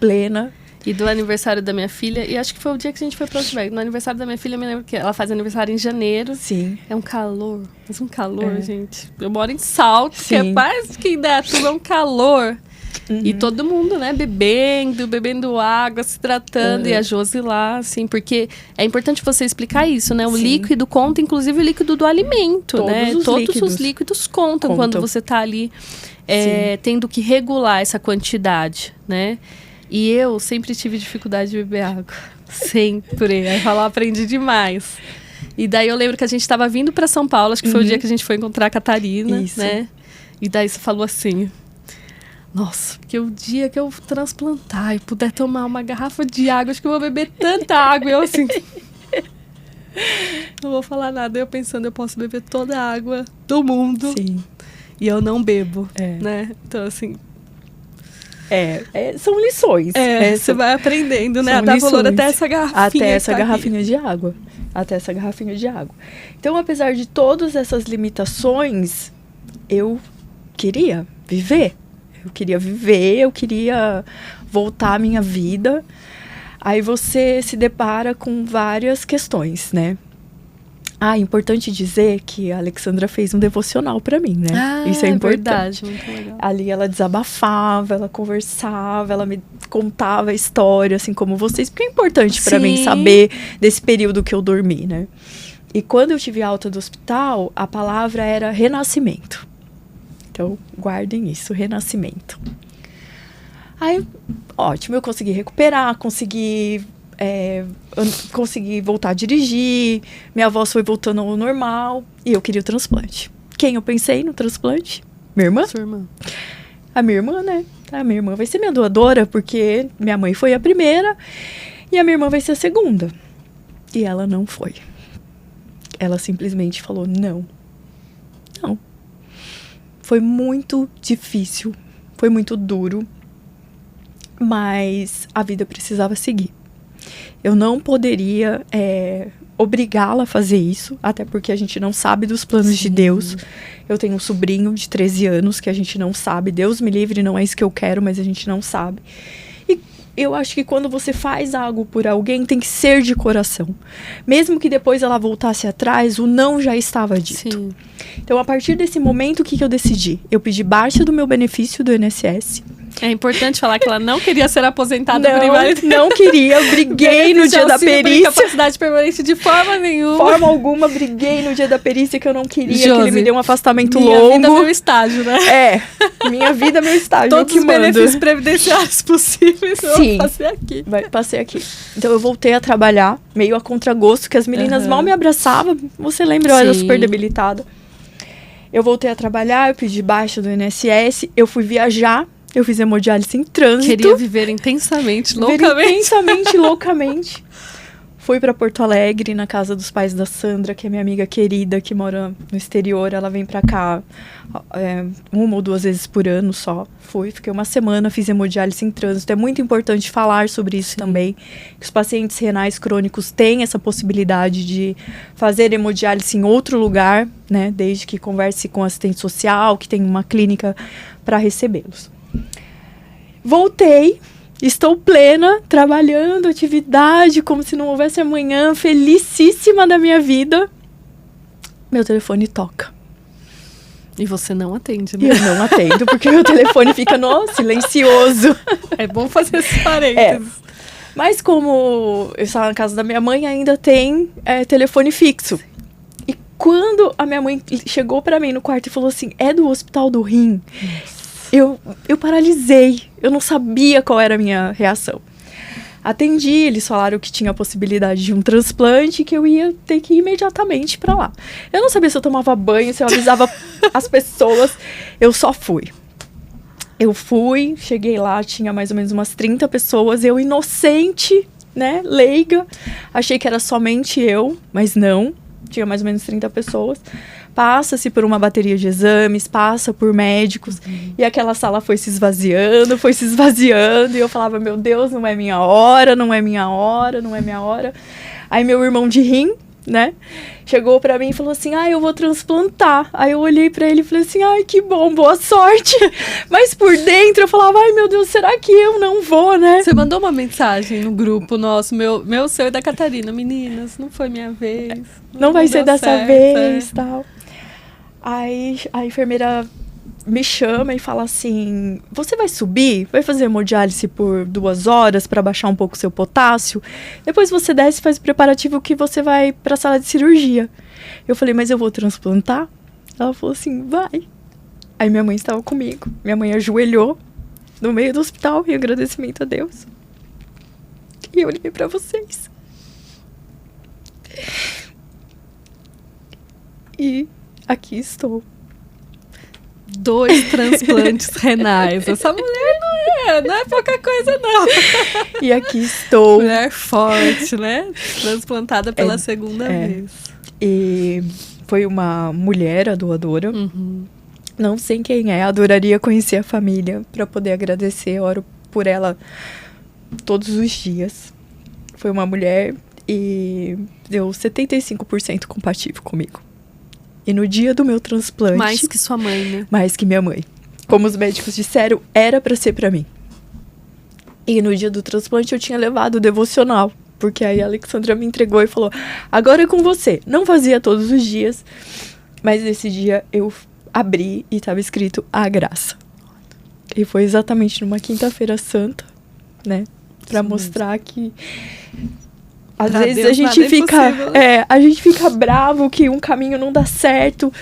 B: plena.
A: E do aniversário da minha filha, e acho que foi o dia que a gente foi pro Outback. No aniversário da minha filha, eu me lembro que ela faz aniversário em janeiro.
B: Sim.
A: É um calor, mas um calor, gente. Eu moro em Salto, que é mais que Indaiatuba, é um calor. E todo mundo, né, bebendo água, se tratando, e a Josi lá, assim, porque é importante você explicar isso, né? O líquido conta, inclusive o líquido do alimento, né? Todos os líquidos contam quando você tá ali tendo que regular essa quantidade, né? E eu sempre tive dificuldade de beber água. Sempre. Aí eu aprendi demais. E daí eu lembro que a gente estava vindo para São Paulo, acho que foi o dia que a gente foi encontrar a Catarina, né? E daí você falou assim, nossa, porque o dia que eu transplantar e puder tomar uma garrafa de água, acho que eu vou beber tanta água. E eu assim, não vou falar nada. Eu pensando, eu posso beber toda a água do mundo.
B: Sim.
A: E eu não bebo, né? Então, assim...
B: são lições.
A: Você vai aprendendo, né? A dar valor até essa garrafinha.
B: Até essa garrafinha de água. Até essa garrafinha de água. Então, apesar de todas essas limitações, eu queria viver. Eu queria voltar à minha vida. Aí você se depara com várias questões, né? Importante dizer que a Alexandra fez um devocional pra mim, né? Isso é importante.
A: Verdade, muito legal.
B: Ali ela desabafava, ela conversava, ela me contava a história, assim como vocês, porque é importante pra mim saber desse período que eu dormi, né? E quando eu tive alta do hospital, a palavra era renascimento. Então, guardem isso, renascimento. Aí, ótimo, eu consegui recuperar, consegui voltar a dirigir, minha voz foi voltando ao normal e eu queria o transplante. Quem eu pensei no transplante? Minha irmã?
A: Sua irmã.
B: A minha irmã, né? A minha irmã vai ser minha doadora, porque minha mãe foi a primeira e a minha irmã vai ser a segunda. E ela não foi. Ela simplesmente falou não. Não. Foi muito difícil, foi muito duro, mas a vida precisava seguir. Eu não poderia obrigá-la a fazer isso, até porque a gente não sabe dos planos de Deus. Eu tenho um sobrinho de 13 anos que a gente não sabe. Deus me livre, não é isso que eu quero, mas a gente não sabe. E eu acho que quando você faz algo por alguém, tem que ser de coração. Mesmo que depois ela voltasse atrás, o não já estava dito. Então, a partir desse momento, o que eu decidi? Eu pedi baixa do meu benefício do INSS.
A: É importante falar que ela não queria ser aposentada primária.
B: Não queria, briguei no dia da perícia.
A: Incapacidade permanente de forma nenhuma.
B: Forma alguma, briguei no dia da perícia que eu não queria,
A: Josi,
B: que ele me deu um afastamento
A: minha
B: longo.
A: Minha vida, meu estágio, né?
B: Minha vida, meu estágio.
A: Todos os benefícios previdenciários possíveis
B: Sim,
A: eu passei aqui.
B: Passei aqui. Então eu voltei a trabalhar, meio a contragosto, que as meninas mal me abraçavam. Você lembra, eu era super debilitada. Eu voltei a trabalhar, eu pedi baixa do INSS, eu fui viajar, eu fiz hemodiálise em trânsito.
A: Queria viver intensamente,
B: loucamente. Fui para Porto Alegre, na casa dos pais da Sandra, que é minha amiga querida, que mora no exterior. Ela vem para cá 1 ou 2 vezes por ano só. Fiquei uma semana, fiz hemodiálise em trânsito. É muito importante falar sobre isso também. Que os pacientes renais crônicos têm essa possibilidade de fazer hemodiálise em outro lugar, né? Desde que converse com assistente social, que tem uma clínica para recebê-los. Voltei. Estou plena, trabalhando, atividade, como se não houvesse amanhã, felicíssima da minha vida. Meu telefone toca.
A: E você não atende, né?
B: Eu não atendo, porque meu telefone fica silencioso.
A: É bom fazer esses parênteses.
B: Mas como eu estava na casa da minha mãe, ainda tem telefone fixo. E quando a minha mãe chegou para mim no quarto e falou assim, é do Hospital do Rim? Eu paralisei, eu não sabia qual era a minha reação. Atendi, eles falaram que tinha a possibilidade de um transplante, que eu ia ter que ir imediatamente pra lá. Eu não sabia se eu tomava banho, se eu avisava as pessoas, eu só fui. Eu fui, cheguei lá, tinha mais ou menos umas 30 pessoas, eu inocente, né, leiga, achei que era somente eu, mas não, tinha mais ou menos 30 pessoas. Passa-se por uma bateria de exames, passa por médicos, e aquela sala foi se esvaziando, e eu falava, meu Deus, não é minha hora. Aí meu irmão de rim, né, chegou pra mim e falou assim, eu vou transplantar. Aí eu olhei pra ele e falei assim, que bom, boa sorte. Mas por dentro eu falava, meu Deus, será que eu não vou, né?
A: Você mandou uma mensagem no grupo nosso, meu, seu e da Catarina, meninas, não foi minha vez.
B: Não vai ser dessa vez, tal. Aí a enfermeira me chama e fala assim, você vai subir? Vai fazer hemodiálise por 2 horas para baixar um pouco o seu potássio? Depois você desce e faz o preparativo que você vai para a sala de cirurgia. Eu falei, mas eu vou transplantar? Ela falou assim, vai. Aí minha mãe estava comigo. Minha mãe ajoelhou no meio do hospital em agradecimento a Deus. E eu liguei para vocês. E aqui estou.
A: 2 transplantes renais. Essa mulher não é pouca coisa, não.
B: E aqui estou.
A: Mulher forte, né? Transplantada pela segunda vez.
B: E foi uma mulher, a doadora. Não sei quem é. Adoraria conhecer a família para poder agradecer. Eu oro por ela todos os dias. Foi uma mulher e deu 75% compatível comigo. E no dia do meu transplante...
A: Mais que sua mãe, né?
B: Mais que minha mãe. Como os médicos disseram, era pra ser pra mim. E no dia do transplante eu tinha levado o devocional. Porque aí a Alexandra me entregou e falou, agora é com você. Não fazia todos os dias, mas nesse dia eu abri e estava escrito a graça. E foi exatamente numa quinta-feira santa, né? Pra mostrar que... Às vezes a gente fica bravo que um caminho não dá certo,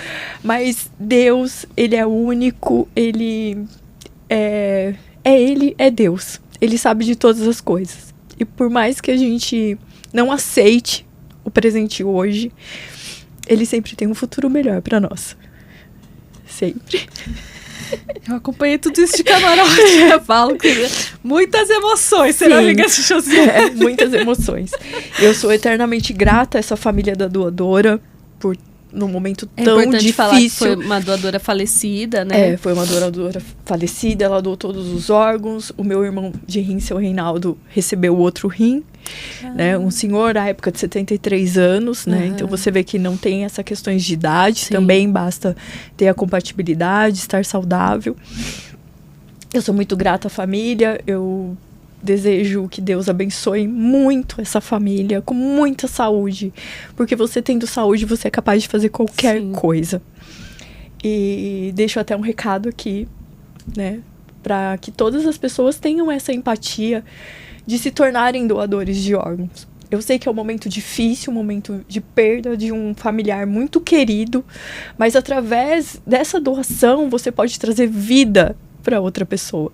B: mas Deus, ele é único, ele é Deus. Ele sabe de todas as coisas. E por mais que a gente não aceite o presente hoje, ele sempre tem um futuro melhor para nós. Sempre.
A: Eu acompanhei tudo isso de camarote. Eu falo que muitas emoções, será, amiga José?
B: Muitas emoções. Eu sou eternamente grata a essa família da doadora por num momento tão difícil.
A: Falar que foi uma doadora falecida, né?
B: Foi uma doadora falecida, ela doou todos os órgãos. O meu irmão de rim, seu Reinaldo, recebeu o outro rim, né? Um senhor, à época de 73 anos, né? Então você vê que não tem essas questões de idade, também basta ter a compatibilidade, estar saudável. Eu sou muito grata à família, eu desejo que Deus abençoe muito essa família, com muita saúde. Porque você tendo saúde, você é capaz de fazer qualquer coisa. E deixo até um recado aqui, né? para que todas as pessoas tenham essa empatia de se tornarem doadores de órgãos. Eu sei que é um momento difícil, um momento de perda de um familiar muito querido, mas através dessa doação você pode trazer vida para outra pessoa.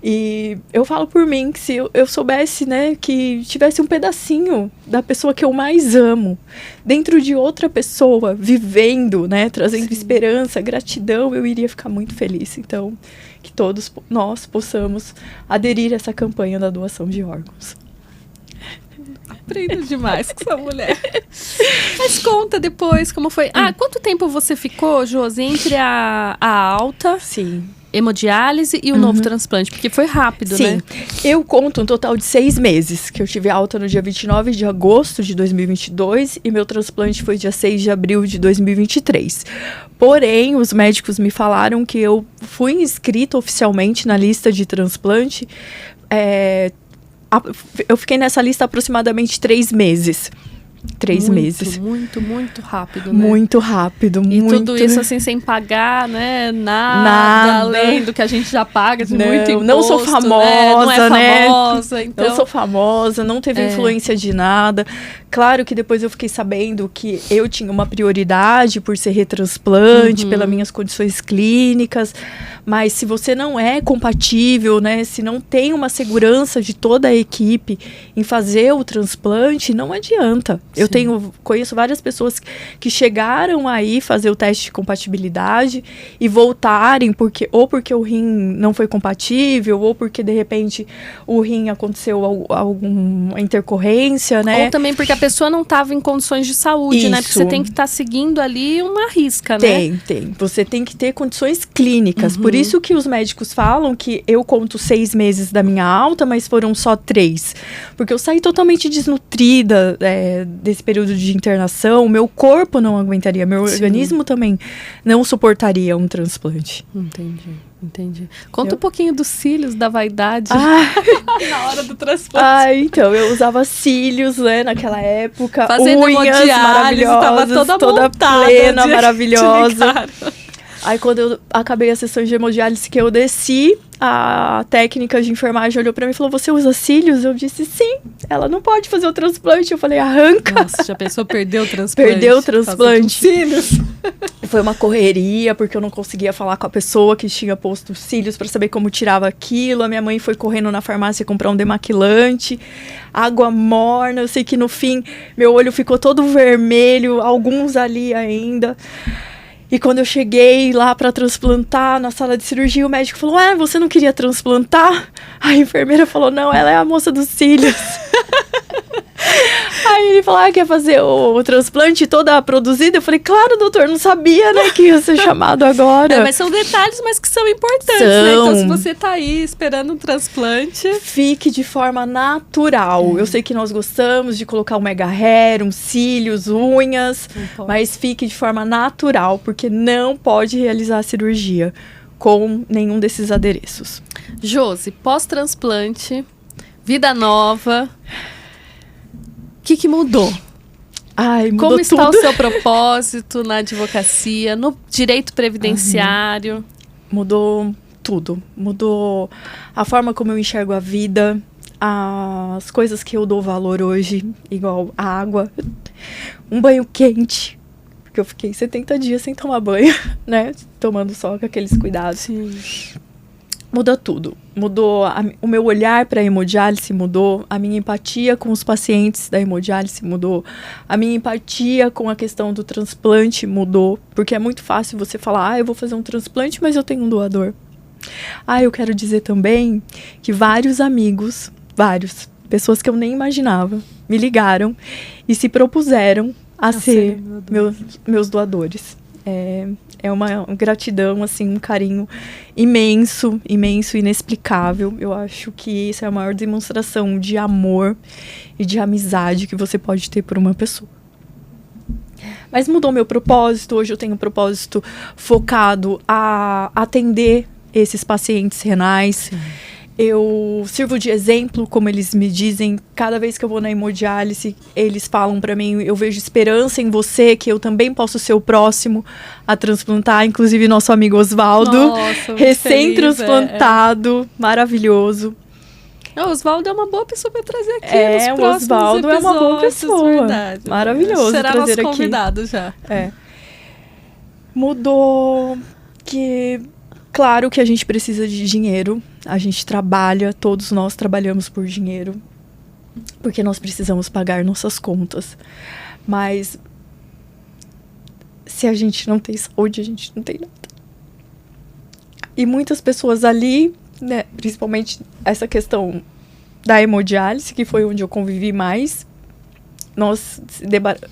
B: E eu falo por mim que se eu soubesse, né, que tivesse um pedacinho da pessoa que eu mais amo dentro de outra pessoa, vivendo, né, trazendo esperança, gratidão, eu iria ficar muito feliz. Então, que todos nós possamos aderir a essa campanha da doação de órgãos.
A: Aprendo demais com essa mulher. Mas conta depois como foi. Quanto tempo você ficou, Josi, entre a alta...
B: Sim.
A: Hemodiálise e o novo transplante, porque foi rápido,
B: Sim.
A: né?
B: Eu conto um total de 6 meses, que eu tive alta no dia 29 de agosto de 2022 e meu transplante foi dia 6 de abril de 2023. Porém, os médicos me falaram que eu fui inscrita oficialmente na lista de transplante. Eu fiquei nessa lista aproximadamente 3 meses. 3 meses.
A: Muito rápido, né?
B: Muito rápido,
A: e
B: muito.
A: tudo isso assim sem pagar, né? Nada além do que a gente já paga, de muito imposto,
B: não sou famosa,
A: né? Não é famosa,
B: né?
A: então...
B: Não sou famosa, não teve influência de nada. Claro que depois eu fiquei sabendo que eu tinha uma prioridade por ser retransplante, pelas minhas condições clínicas, mas se você não é compatível, né? Se não tem uma segurança de toda a equipe em fazer o transplante, não adianta. Eu conheço várias pessoas que chegaram aí fazer o teste de compatibilidade e voltarem porque o rim não foi compatível ou porque de repente o rim aconteceu alguma intercorrência, né?
A: Ou também porque a pessoa não estava em condições de saúde, né? Porque você tem que estar seguindo ali uma risca, né?
B: Tem. Você tem que ter condições clínicas. Por isso que os médicos falam que eu conto 6 meses da minha alta, mas foram só 3. Porque eu saí totalmente desnutrida desse período de internação. O meu corpo não aguentaria, meu organismo também não suportaria um transplante.
A: Entendi. Conta um pouquinho dos cílios, da vaidade na hora do transplante.
B: Então, eu usava cílios, né, naquela época.
A: Fazendo
B: unhas maravilhosas, toda plena, maravilhosa. Aí, quando eu acabei a sessão de hemodiálise que eu desci, a técnica de enfermagem olhou pra mim e falou, você usa cílios? Eu disse, sim. Ela não pode fazer o transplante. Eu falei, arranca.
A: Nossa, já pensou, perdeu o transplante?
B: Perdeu o transplante.
A: Cílios.
B: Foi uma correria, porque eu não conseguia falar com a pessoa que tinha posto os cílios pra saber como tirava aquilo. A minha mãe foi correndo na farmácia comprar um demaquilante. Água morna. Eu sei que no fim, meu olho ficou todo vermelho. Alguns ali ainda. E quando eu cheguei lá para transplantar na sala de cirurgia, o médico falou, você não queria transplantar? A enfermeira falou, não, ela é a moça dos cílios. Aí ele falou, quer fazer o transplante toda produzida? Eu falei, claro, doutor, não sabia, né, que ia ser chamado agora.
A: Mas são detalhes, mas que são importantes, né? Então, se você tá aí esperando um transplante...
B: Fique de forma natural. Eu sei que nós gostamos de colocar um mega hair, cílios, unhas, mas fique de forma natural, porque não pode realizar a cirurgia com nenhum desses adereços.
A: Josi, pós-transplante, vida nova... O que mudou?
B: Mudou
A: Como está
B: tudo.
A: o seu propósito na advocacia, no direito previdenciário?
B: Mudou tudo. Mudou a forma como eu enxergo a vida, as coisas que eu dou valor hoje, igual a água, um banho quente, porque eu fiquei 70 dias sem tomar banho, né? Tomando só com aqueles cuidados.
A: Sim.
B: Mudou tudo. Mudou o meu olhar para a hemodiálise, mudou a minha empatia com os pacientes da hemodiálise, mudou a minha empatia com a questão do transplante, mudou, porque é muito fácil você falar, eu vou fazer um transplante, mas eu tenho um doador. Eu quero dizer também que vários amigos, pessoas que eu nem imaginava, me ligaram e se propuseram a ser meus doadores. É uma gratidão, assim, um carinho imenso, inexplicável. Eu acho que isso é a maior demonstração de amor e de amizade que você pode ter por uma pessoa. Mas mudou meu propósito. Hoje eu tenho um propósito focado a atender esses pacientes renais. Eu sirvo de exemplo, como eles me dizem, cada vez que eu vou na hemodiálise, eles falam pra mim, eu vejo esperança em você, que eu também posso ser o próximo a transplantar, inclusive nosso amigo Osvaldo, recém-transplantado, maravilhoso.
A: O Osvaldo é uma boa pessoa para trazer aqui nos próximos
B: o Osvaldo é uma boa pessoa,
A: verdade.
B: Maravilhoso
A: será
B: trazer
A: nosso
B: aqui.
A: Convidado já.
B: Mudou que... Claro que a gente precisa de dinheiro, a gente trabalha, todos nós trabalhamos por dinheiro, porque nós precisamos pagar nossas contas. Mas se a gente não tem saúde, a gente não tem nada. E muitas pessoas ali, né, principalmente essa questão da hemodiálise, que foi onde eu convivi mais, nós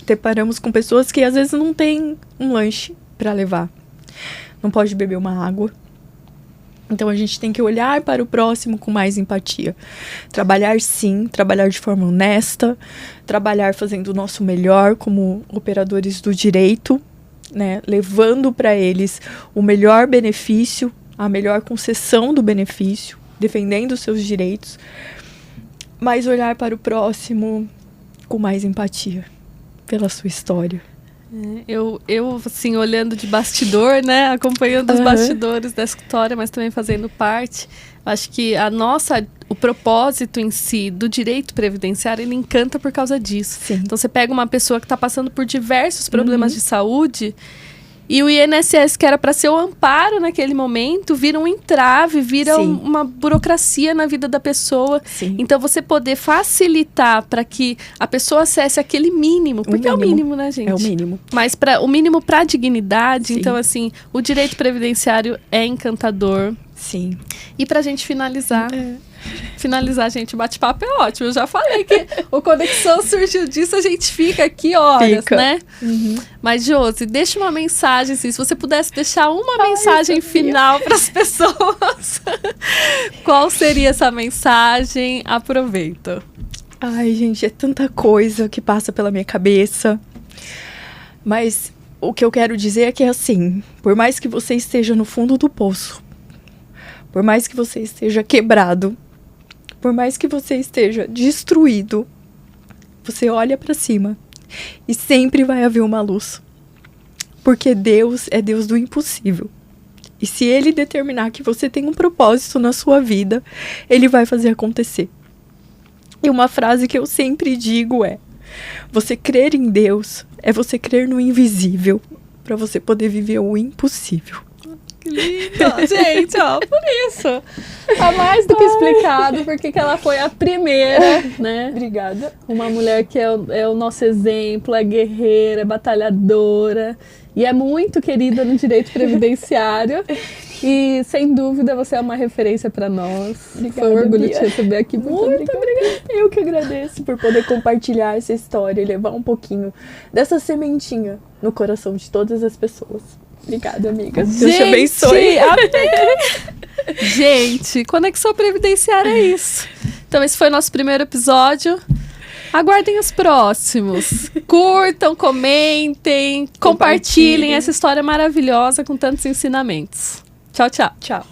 B: deparamos com pessoas que às vezes não têm um lanche para levar, não pode beber uma água. Então, a gente tem que olhar para o próximo com mais empatia. Trabalhar, sim, trabalhar de forma honesta, trabalhar fazendo o nosso melhor como operadores do direito, né? Levando para eles o melhor benefício, a melhor concessão do benefício, defendendo os seus direitos, mas olhar para o próximo com mais empatia pela sua história.
A: Eu assim, olhando de bastidor, né, acompanhando os bastidores dessa história, mas também fazendo parte, acho que o propósito em si do direito previdenciário, ele encanta por causa disso.
B: Sim.
A: Então, você pega uma pessoa que está passando por diversos problemas de saúde, e o INSS, que era para ser o amparo naquele momento, vira um entrave, vira uma burocracia na vida da pessoa.
B: Sim.
A: Então, você poder facilitar para que a pessoa acesse aquele mínimo, porque é o mínimo, né, gente?
B: É o mínimo.
A: Mas o mínimo para a dignidade.
B: Sim.
A: Então, assim, o direito previdenciário é encantador.
B: Sim.
A: E pra gente finalizar... gente, o bate-papo é ótimo. Eu já falei que o Conexão surgiu disso, a gente fica aqui horas, né? Mas, Josi, deixa uma mensagem, assim, se você pudesse deixar uma mensagem final para as pessoas, qual seria essa mensagem? Aproveita.
B: Ai, gente, é tanta coisa que passa pela minha cabeça. Mas o que eu quero dizer é que, assim, por mais que você esteja no fundo do poço, por mais que você esteja quebrado, por mais que você esteja destruído, você olha para cima e sempre vai haver uma luz. Porque Deus é Deus do impossível. E se Ele determinar que você tem um propósito na sua vida, Ele vai fazer acontecer. E uma frase que eu sempre digo é: você crer em Deus é você crer no invisível, para você poder viver o impossível.
A: Que lindo! Gente, ó, por isso. Tá mais do que explicado porque que ela foi a primeira, né?
B: Obrigada.
A: Uma mulher que é o nosso exemplo, é guerreira, é batalhadora e é muito querida no direito previdenciário. E, sem dúvida, você é uma referência para nós.
B: Obrigada,
A: foi um orgulho
B: Bia.
A: te receber aqui.
B: Muito obrigada. Eu que agradeço por poder compartilhar essa história e levar um pouquinho dessa sementinha no coração de todas as pessoas. Obrigada, amiga. Deus te abençoe.
A: Amém. Gente, Conexão Previdenciária é isso. Então, esse foi o nosso primeiro episódio. Aguardem os próximos. Curtam, comentem, compartilhem essa história maravilhosa com tantos ensinamentos. Tchau, tchau.
B: Tchau.